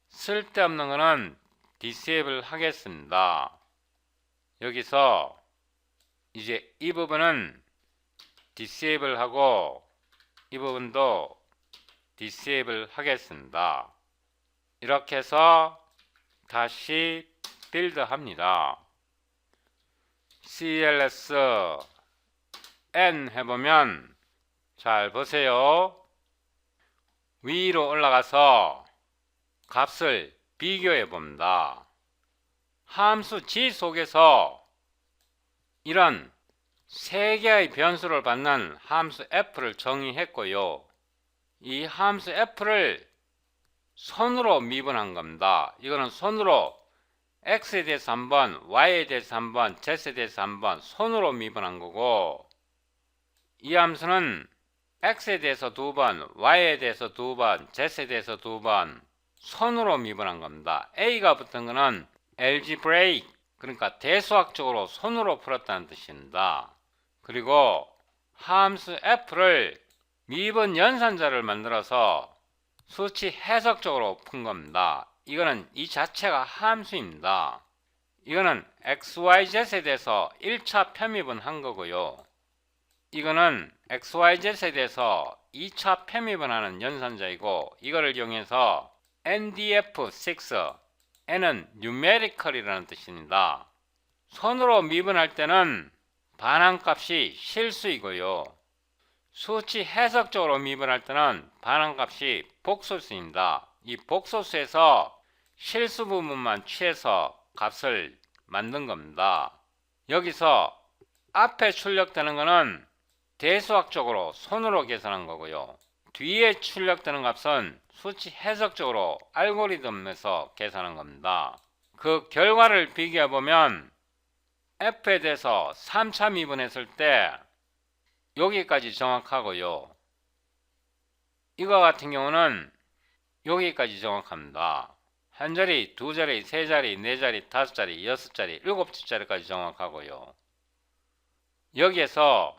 [SPEAKER 1] 쓸데없는 거는 디세이블 하겠습니다. 여기서 이제 이 부분은 disable 하고 이 부분도 disable 하겠습니다. 이렇게 해서 다시 빌드 합니다. cls n 해보면 잘 보세요. 위로 올라가서 값을 비교해 봅니다. 함수 g 속에서 이런 세 개의 변수를 받는 함수 f를 정의했고요. 이 함수 f를 손으로 미분한 겁니다. 이거는 손으로 x에 대해서 한번, y에 대해서 한번, z에 대해서 한번 손으로 미분한 거고, 이 함수는 x에 대해서 두 번, y에 대해서 두 번, z에 대해서 두 번 손으로 미분한 겁니다. a가 붙은 거는 algebraic, 그러니까 대수학적으로 손으로 풀었다는 뜻입니다. 그리고 함수 f를 미분 연산자를 만들어서 수치 해석적으로 푼 겁니다. 이거는 이 자체가 함수입니다. 이거는 xyz에 대해서 1차 편입은 한 거고요. 이거는 xyz에 대해서 2차 편입을 하는 연산자이고, 이거를 이용해서 ndf6, n은 numerical이라는 뜻입니다. 손으로 미분할 때는 반환값이 실수이고요. 수치 해석적으로 미분할 때는 반환값이 복소수입니다. 이 복소수에서 실수 부분만 취해서 값을 만든 겁니다. 여기서 앞에 출력되는 것은 대수학적으로 손으로 계산한 거고요. 뒤에 출력되는 값은 수치 해석적으로 알고리즘에서 계산한 겁니다. 그 결과를 비교해 보면 f에 대해서 3차 미분했을 때 여기까지 정확하고요. 이거 같은 경우는 여기까지 정확합니다. 한 자리, 두 자리, 세 자리, 네 자리, 다섯 자리, 여섯 자리, 일곱 자리까지 정확하고요. 여기에서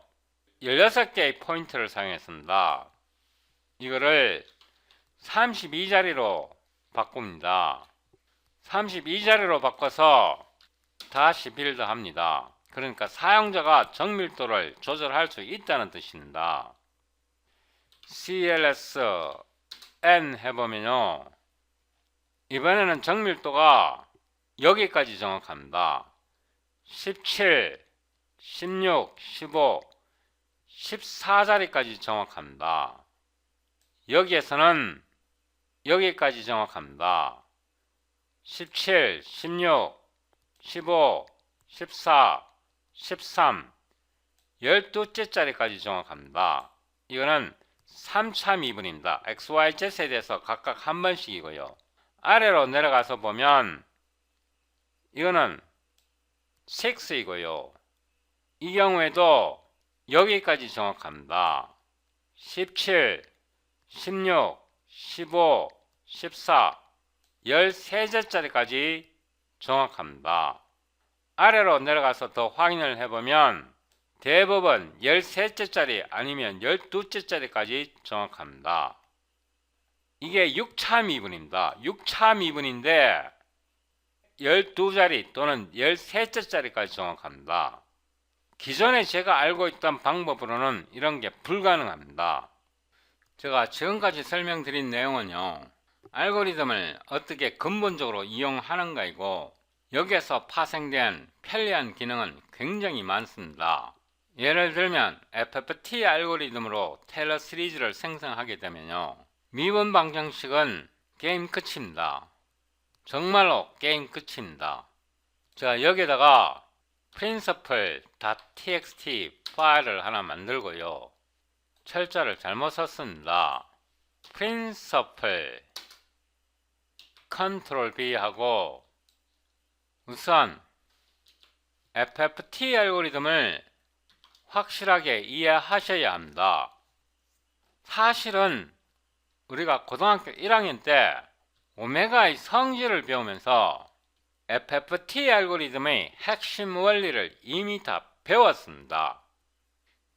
[SPEAKER 1] 16개의 포인트를 사용했습니다. 이거를 32자리로 바꿉니다. 32자리로 바꿔서 다시 빌드 합니다. 그러니까 사용자가 정밀도를 조절할 수 있다는 뜻입니다. cls n 해보면요, 이번에는 정밀도가 여기까지 정확합니다. 17, 16, 15, 14자리까지 정확합니다. 여기에서는 여기까지 정확합니다. 17, 16, 15, 14, 13, 12째 자리까지 정확합니다. 이거는 3차 미분입니다. XYZ에 대해서 각각 한 번씩이고요. 아래로 내려가서 보면 이거는 6이고요. 이 경우에도 여기까지 정확합니다. 17, 16, 15, 14, 13제짜리까지 정확합니다. 아래로 내려가서 더 확인을 해보면 대부분 13제짜리 아니면 12제짜리까지 정확합니다. 이게 6차 미분입니다. 6차 미분인데 12자리 또는 13제짜리까지 정확합니다. 기존에 제가 알고 있던 방법으로는 이런 게 불가능합니다. 제가 지금까지 설명드린 내용은요, 알고리즘을 어떻게 근본적으로 이용하는가이고, 여기에서 파생된 편리한 기능은 굉장히 많습니다. 예를 들면 FFT 알고리즘으로 테일러 시리즈를 생성하게 되면요, 미분 방정식은 게임 끝입니다. 정말로 게임 끝입니다. 제가 여기다가 principle.txt 파일을 하나 만들고요, 철자를 잘못 썼습니다. principle Ctrl B 하고 우선 FFT 알고리즘을 확실하게 이해하셔야 합니다. 사실은 우리가 고등학교 1학년 때 오메가의 성질을 배우면서 FFT 알고리즘의 핵심 원리를 이미 다 배웠습니다.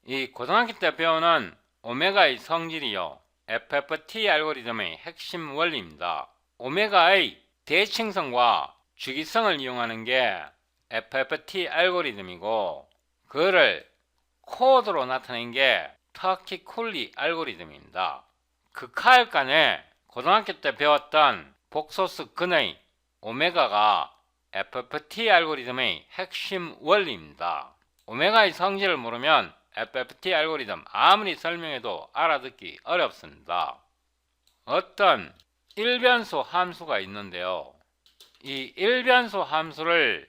[SPEAKER 1] 이 고등학교 때 배우는 오메가의 성질이요, FFT 알고리즘의 핵심 원리입니다. 오메가의 대칭성과 주기성을 이용하는 게 FFT 알고리즘이고 그거를 코드로 나타낸 게 터키 쿨리 알고리즘입니다. 극하열간에 고등학교 때 배웠던 복소수 근의 오메가가 FFT 알고리즘의 핵심 원리입니다. 오메가의 성질을 모르면 FFT 알고리즘 아무리 설명해도 알아듣기 어렵습니다. 어떤 일변수 함수가 있는데요. 이 일변수 함수를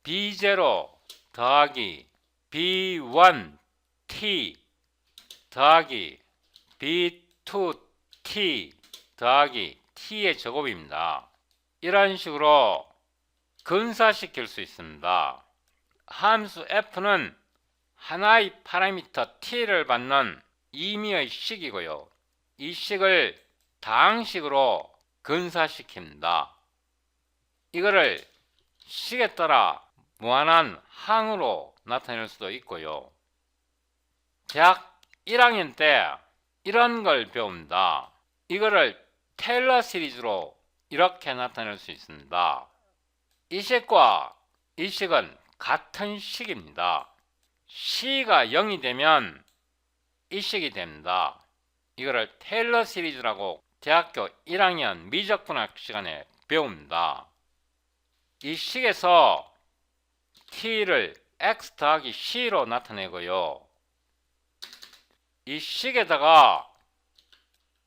[SPEAKER 1] B0 더하기 B1t 더하기 B2t 더하기 t의 제곱입니다. 이런 식으로 근사시킬 수 있습니다. 함수 f는 하나의 파라미터 t를 받는 임의의 식이고요. 이 식을 다항식으로 근사시킵니다. 이거를 식에 따라 무한한 항으로 나타낼 수도 있고요. 대학 1학년 때 이런 걸 배웁니다. 이거를 테일러 시리즈로 이렇게 나타낼 수 있습니다. 이 식과 이 식은 같은 식입니다. C가 0이 되면 이 식이 됩니다. 이거를 테일러 시리즈라고 대학교 1학년 미적분학 시간에 배웁니다. 이 식에서 t를 x 더하기 c로 나타내고요. 이 식에다가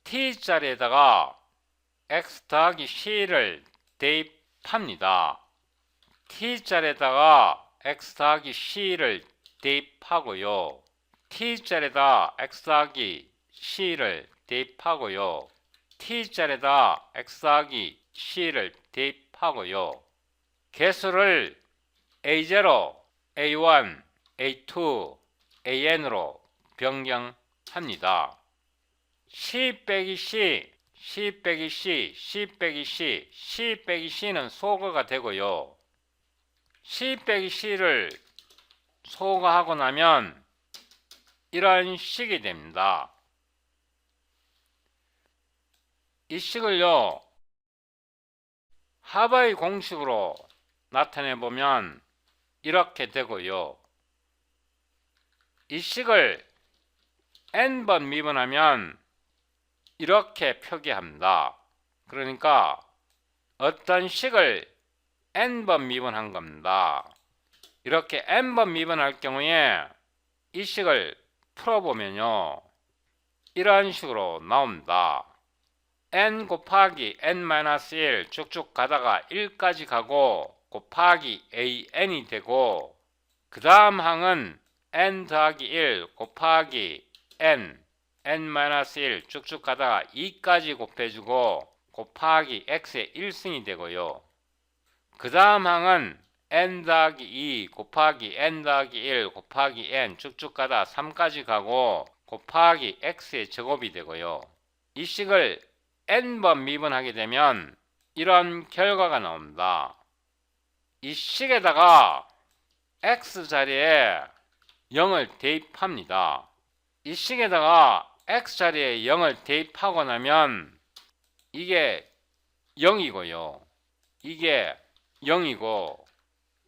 [SPEAKER 1] t자리에다가 x 더하기 c를 대입합니다. t자리에다가 x 더하기 c를 대입하고요. t자리에다 x 더하기 c를 대입하고요. t자리에다 x 더하기 c를 대입하고요. 개수를 A0, A1, A2, AN으로 변경합니다. C 빼기 C, C 빼기 C, C 빼기 C, C 빼기 C는 소거가 되고요. C 빼기 C를 소거하고 나면 이런 식이 됩니다. 이 식을요, 하버의 공식으로 나타내보면 이렇게 되고요. 이 식을 n번 미분하면 이렇게 표기합니다. 그러니까 어떤 식을 n번 미분한 겁니다. 이렇게 n번 미분할 경우에 이 식을 풀어보면요, 이런 식으로 나옵니다. n 곱하기 n-1 쭉쭉 가다가 1까지 가고 곱하기 an이 되고, 그 다음 항은 n 더하기 1 곱하기 n-1 쭉쭉 가다가 2까지 곱해주고 곱하기 x의 1승이 되고요. 그 다음 항은 n 더하기 2 곱하기 n 더하기 1 곱하기 n 쭉쭉 가다 3까지 가고 곱하기 x의 제곱이 되고요. 이 식을 n번 미분하게 되면 이런 결과가 나옵니다. 이 식에다가 x자리에 0을 대입합니다. 이 식에다가 x자리에 0을 대입하고 나면 이게 0이고요. 이게 0이고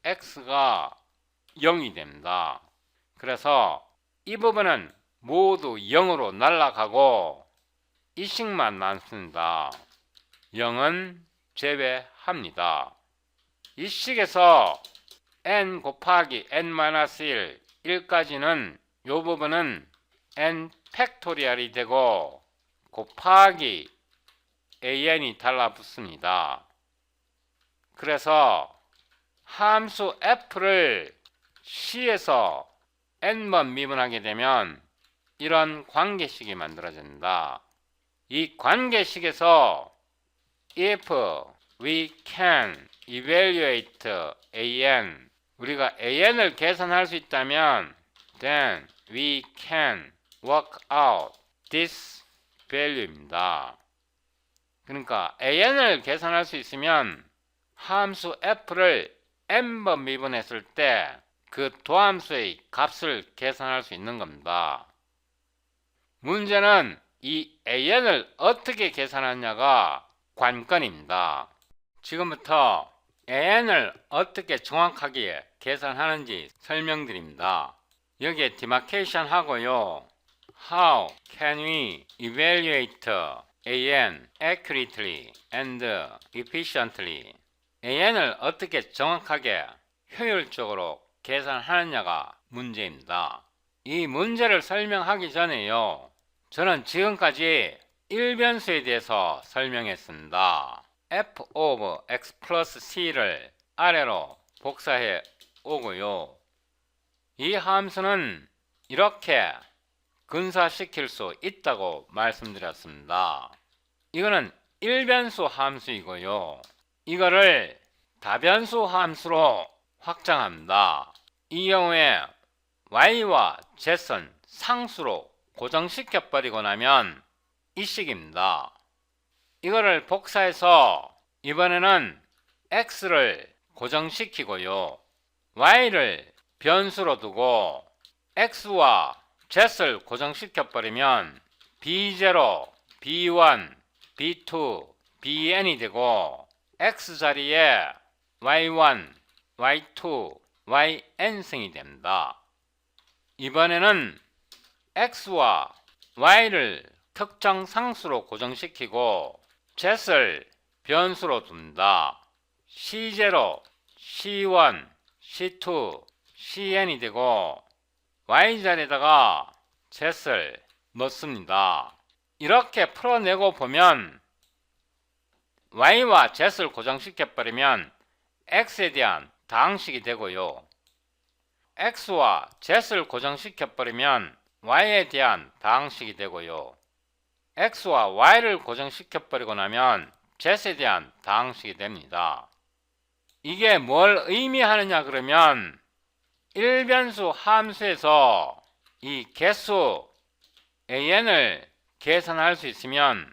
[SPEAKER 1] x가 0이 됩니다. 그래서 이 부분은 모두 0으로 날아가고 이 식만 남습니다. 0은 제외합니다. 이 식에서 n 곱하기 n-1, 1까지는 이 부분은 n 팩토리얼이 되고 곱하기 an이 달라붙습니다. 그래서 함수 f를 c에서 n번 미분하게 되면 이런 관계식이 만들어진다. 이 관계식에서 if we can evaluate an, 우리가 an을 계산할 수 있다면 then we can work out this value입니다. 그러니까 an을 계산할 수 있으면 함수 f를 n번 미분했을 때 그 도함수의 값을 계산할 수 있는 겁니다. 문제는 이 an을 어떻게 계산하냐가 관건입니다. 지금부터 AN을 어떻게 정확하게 계산하는지 설명드립니다. 여기에 demarcation 하고요. How can we evaluate AN accurately and efficiently? AN을 어떻게 정확하게 효율적으로 계산하느냐가 문제입니다. 이 문제를 설명하기 전에요. 저는 지금까지 일변수에 대해서 설명했습니다. f of x 플러스 c를 아래로 복사해 오고요. 이 함수는 이렇게 근사시킬 수 있다고 말씀드렸습니다. 이거는 일변수 함수이고요. 이거를 다변수 함수로 확장합니다. 이 경우에 y와 z은 상수로 고정시켜 버리고 나면 이 식입니다. 이거를 복사해서 이번에는 x를 고정시키고요. y를 변수로 두고 x와 z를 고정시켜 버리면 b0, b1, b2, bn이 되고 x 자리에 y1, y2, yn승이 됩니다. 이번에는 x와 y를 특정 상수로 고정시키고 z를 변수로 둡니다. c0, c1, c2, cn이 되고 y자리에다가 z를 넣습니다. 이렇게 풀어내고 보면 y와 z를 고정시켜 버리면 x에 대한 다항식이 되고요. x와 z를 고정시켜 버리면 y에 대한 다항식이 되고요. x와 y를 고정시켜 버리고 나면 z에 대한 다항식이 됩니다. 이게 뭘 의미하느냐 그러면 일변수 함수에서 이 개수 an을 계산할 수 있으면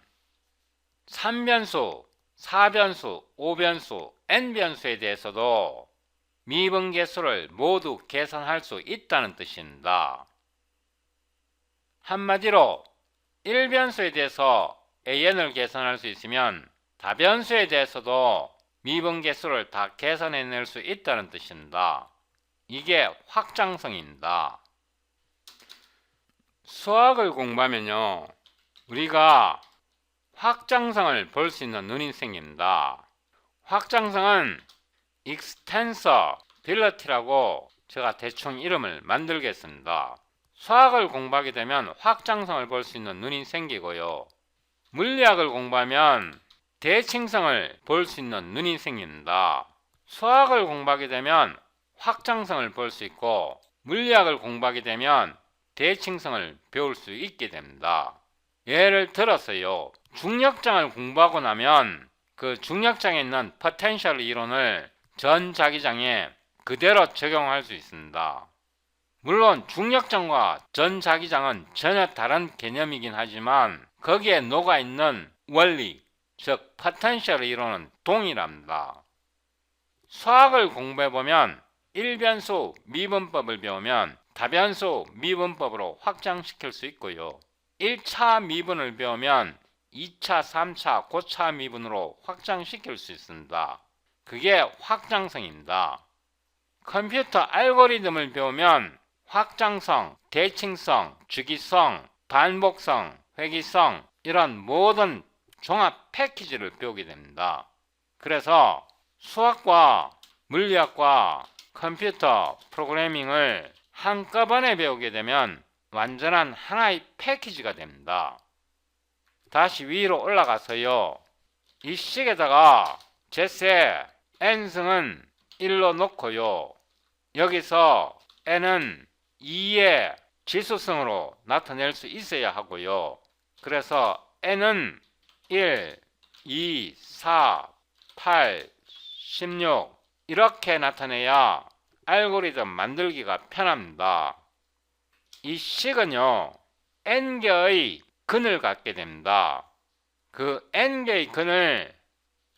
[SPEAKER 1] 3변수, 4변수, 5변수, n변수에 대해서도 미분계수를 모두 계산할 수 있다는 뜻입니다. 한마디로 1변수에 대해서 an을 계산할 수 있으면 다변수에 대해서도 미분계수를 다 계산해낼 수 있다는 뜻입니다. 이게 확장성입니다. 수학을 공부하면요, 우리가 확장성을 볼 수 있는 눈이 생깁니다. 확장성은 extensibility라고 제가 대충 이름을 만들겠습니다. 수학을 공부하게 되면 확장성을 볼 수 있는 눈이 생기고요. 물리학을 공부하면 대칭성을 볼 수 있는 눈이 생깁니다. 수학을 공부하게 되면 확장성을 볼 수 있고 물리학을 공부하게 되면 대칭성을 배울 수 있게 됩니다. 예를 들어서요, 중력장을 공부하고 나면 그 중력장에 있는 포텐셜 이론을 전자기장에 그대로 적용할 수 있습니다. 물론 중력장과 전자기장은 전혀 다른 개념이긴 하지만 거기에 녹아있는 원리, 즉 포텐셜 이론은 동일합니다. 수학을 공부해보면 1변수 미분법을 배우면 다변수 미분법으로 확장시킬 수 있고요. 1차 미분을 배우면 2차, 3차, 고차 미분으로 확장시킬 수 있습니다. 그게 확장성입니다. 컴퓨터 알고리즘을 배우면 확장성, 대칭성, 주기성, 반복성, 회귀성 이런 모든 종합 패키지를 배우게 됩니다. 그래서 수학과 물리학과 컴퓨터 프로그래밍을 한꺼번에 배우게 되면 완전한 하나의 패키지가 됩니다. 다시 위로 올라가서요, 이 식에다가 z에 n승은 1로 놓고요, 여기서 n은 2의 지수성으로 나타낼 수 있어야 하고요. 그래서 n은 1, 2, 4, 8, 16 이렇게 나타내야 알고리즘 만들기가 편합니다. 이 식은요, n개의 근을 갖게 됩니다. 그 n개의 근을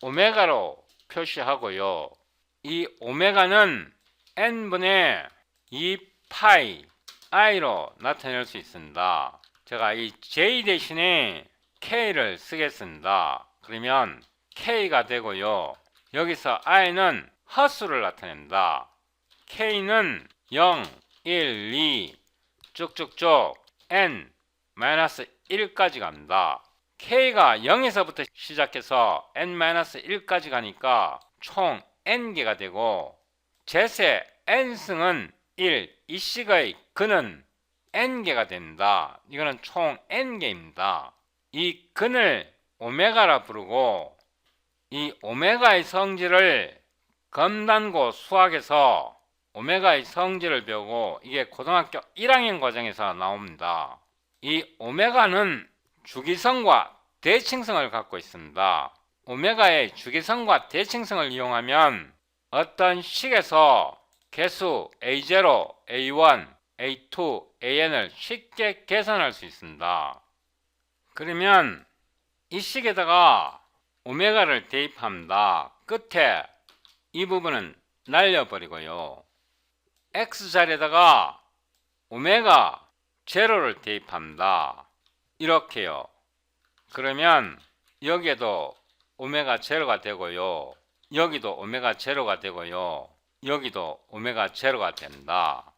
[SPEAKER 1] 오메가로 표시하고요. 이 오메가는 n분의 2파이 i로 나타낼 수 있습니다. 제가 이 j 대신에 k를 쓰겠습니다. 그러면 k가 되고요. 여기서 i는 헛수를 나타낸다. k는 0, 1, 2 쭉쭉쭉 n-1까지 간다. k가 0에서부터 시작해서 n-1까지 가니까 총 n개가 되고 젯의 n승은 1, 이 식의 근은 n개가 된다. 이거는 총 n개입니다. 이 근을 오메가라 부르고 이 오메가의 성질을 검단고 수학에서 오메가의 성질을 배우고 이게 고등학교 1학년 과정에서 나옵니다. 이 오메가는 주기성과 대칭성을 갖고 있습니다. 오메가의 주기성과 대칭성을 이용하면 어떤 식에서 개수 A0, A1, A2, AN을 쉽게 계산할 수 있습니다. 그러면 이 식에다가 오메가를 대입합니다. 끝에 이 부분은 날려버리고요. X자리에다가 오메가 제로를 대입합니다. 이렇게요. 그러면 여기에도 오메가 제로가 되고요. 여기도 오메가 제로가 되고요. 여기도 오메가 제로가 된다.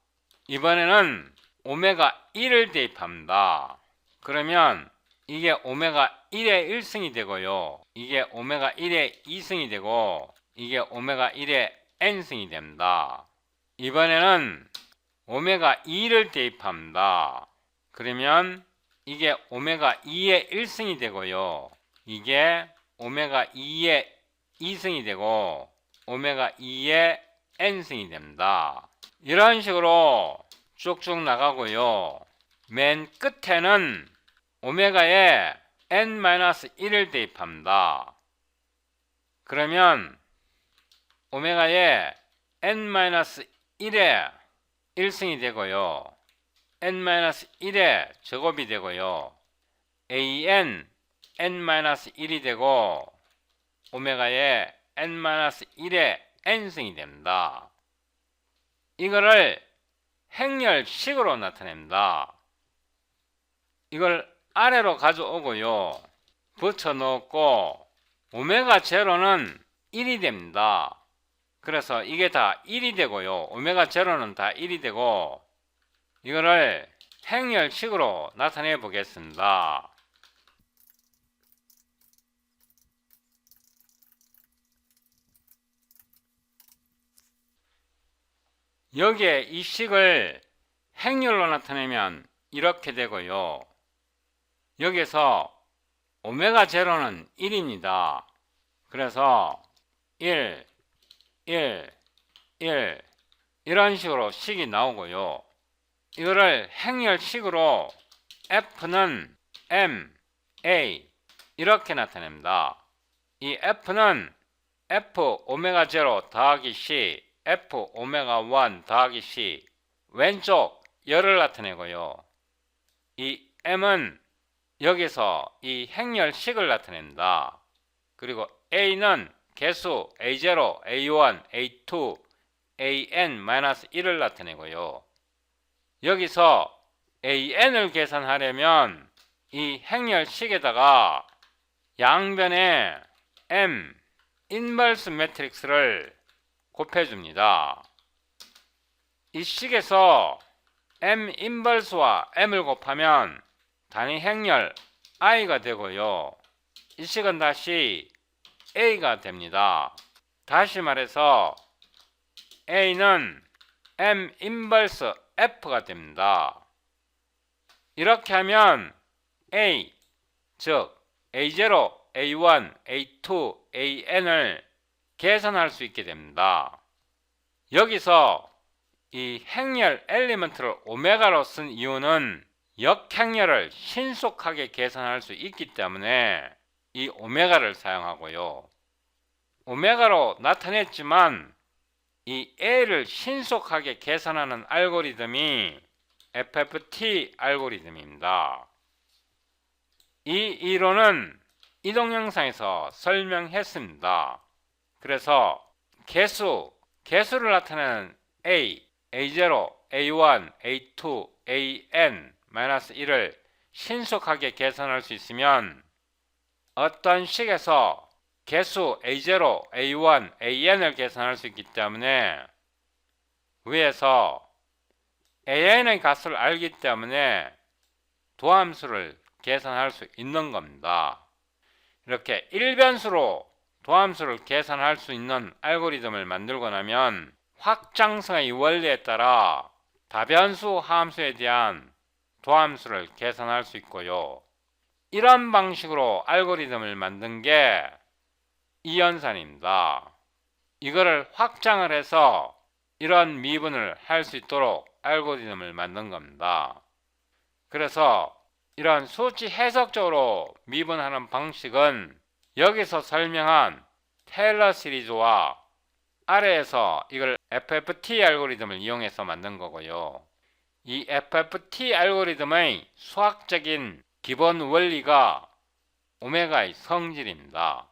[SPEAKER 1] 이번에는 오메가 1을 대입합니다. 그러면 이게 오메가 1의 1승이 되고요. 이게 오메가 1의 2승이 되고 이게 오메가 1의 n승이 됩니다. 이번에는 오메가 2를 대입합니다. 그러면 이게 오메가 2의 1승이 되고요. 이게 오메가 2의 2승이 되고 오메가 2의 n승이 됩니다. 이런 식으로 쭉쭉 나가고요. 맨 끝에는 오메가에 n-1을 대입합니다. 그러면 오메가에 n-1의 1승이 되고요. n-1의 제곱이 되고요. an n-1이 되고 오메가에 n-1의 n승이 됩니다. 이거를 행렬식으로 나타냅니다. 이걸 아래로 가져오고요. 붙여넣고 오메가 제로는 1이 됩니다. 그래서 이게 다 1이 되고요. 오메가 제로는 다 1이 되고 이거를 행렬식으로 나타내 보겠습니다. 여기에 이 식을 행렬로 나타내면 이렇게 되고요. 여기서 오메가 제로는 1입니다. 그래서 1, 1, 1 이런 식으로 식이 나오고요. 이거를 행렬식으로 F는 M, A 이렇게 나타냅니다. 이 F는 F 오메가 제로 더하기 C, F 오메가 1 더하기 C 왼쪽 열을 나타내고요. 이 M은 여기서 이 행렬식을 나타낸다. 그리고 A는 개수 A0, A1, A2, AN-1을 나타내고요. 여기서 AN을 계산하려면 이 행렬식에다가 양변에 M 인버스 매트릭스를 곱해줍니다. 이 식에서 M 인버스와 M을 곱하면 단위 행렬 I가 되고요. 이 식은 다시 A가 됩니다. 다시 말해서 A는 M 인버스 F가 됩니다. 이렇게 하면 A, 즉 A0, A1, A2, AN을 계산할 수 있게 됩니다. 여기서 이 행렬 엘리먼트를 오메가로 쓴 이유는 역행렬을 신속하게 계산할 수 있기 때문에 이 오메가를 사용하고요. 오메가로 나타냈지만 이 A를 신속하게 계산하는 알고리즘이 FFT 알고리즘입니다. 이 이론은 이 동영상에서 설명했습니다. 그래서 개수를 나타내는 A, A0, A1, A2, AN-1을 신속하게 계산할 수 있으면 어떤 식에서 개수 A0, A1, AN을 계산할 수 있기 때문에 위에서 AN의 값을 알기 때문에 도함수를 계산할 수 있는 겁니다. 이렇게 일변수로 도함수를 계산할 수 있는 알고리즘을 만들고 나면 확장성의 원리에 따라 다변수 함수에 대한 도함수를 계산할 수 있고요. 이런 방식으로 알고리즘을 만든 게 이연산입니다. 이거를 확장을 해서 이런 미분을 할 수 있도록 알고리즘을 만든 겁니다. 그래서 이런 수치 해석적으로 미분하는 방식은 여기서 설명한 테일러 시리즈와 아래에서 이걸 FFT 알고리즘을 이용해서 만든 거고요. 이 FFT 알고리즘의 수학적인 기본 원리가 오메가의 성질입니다.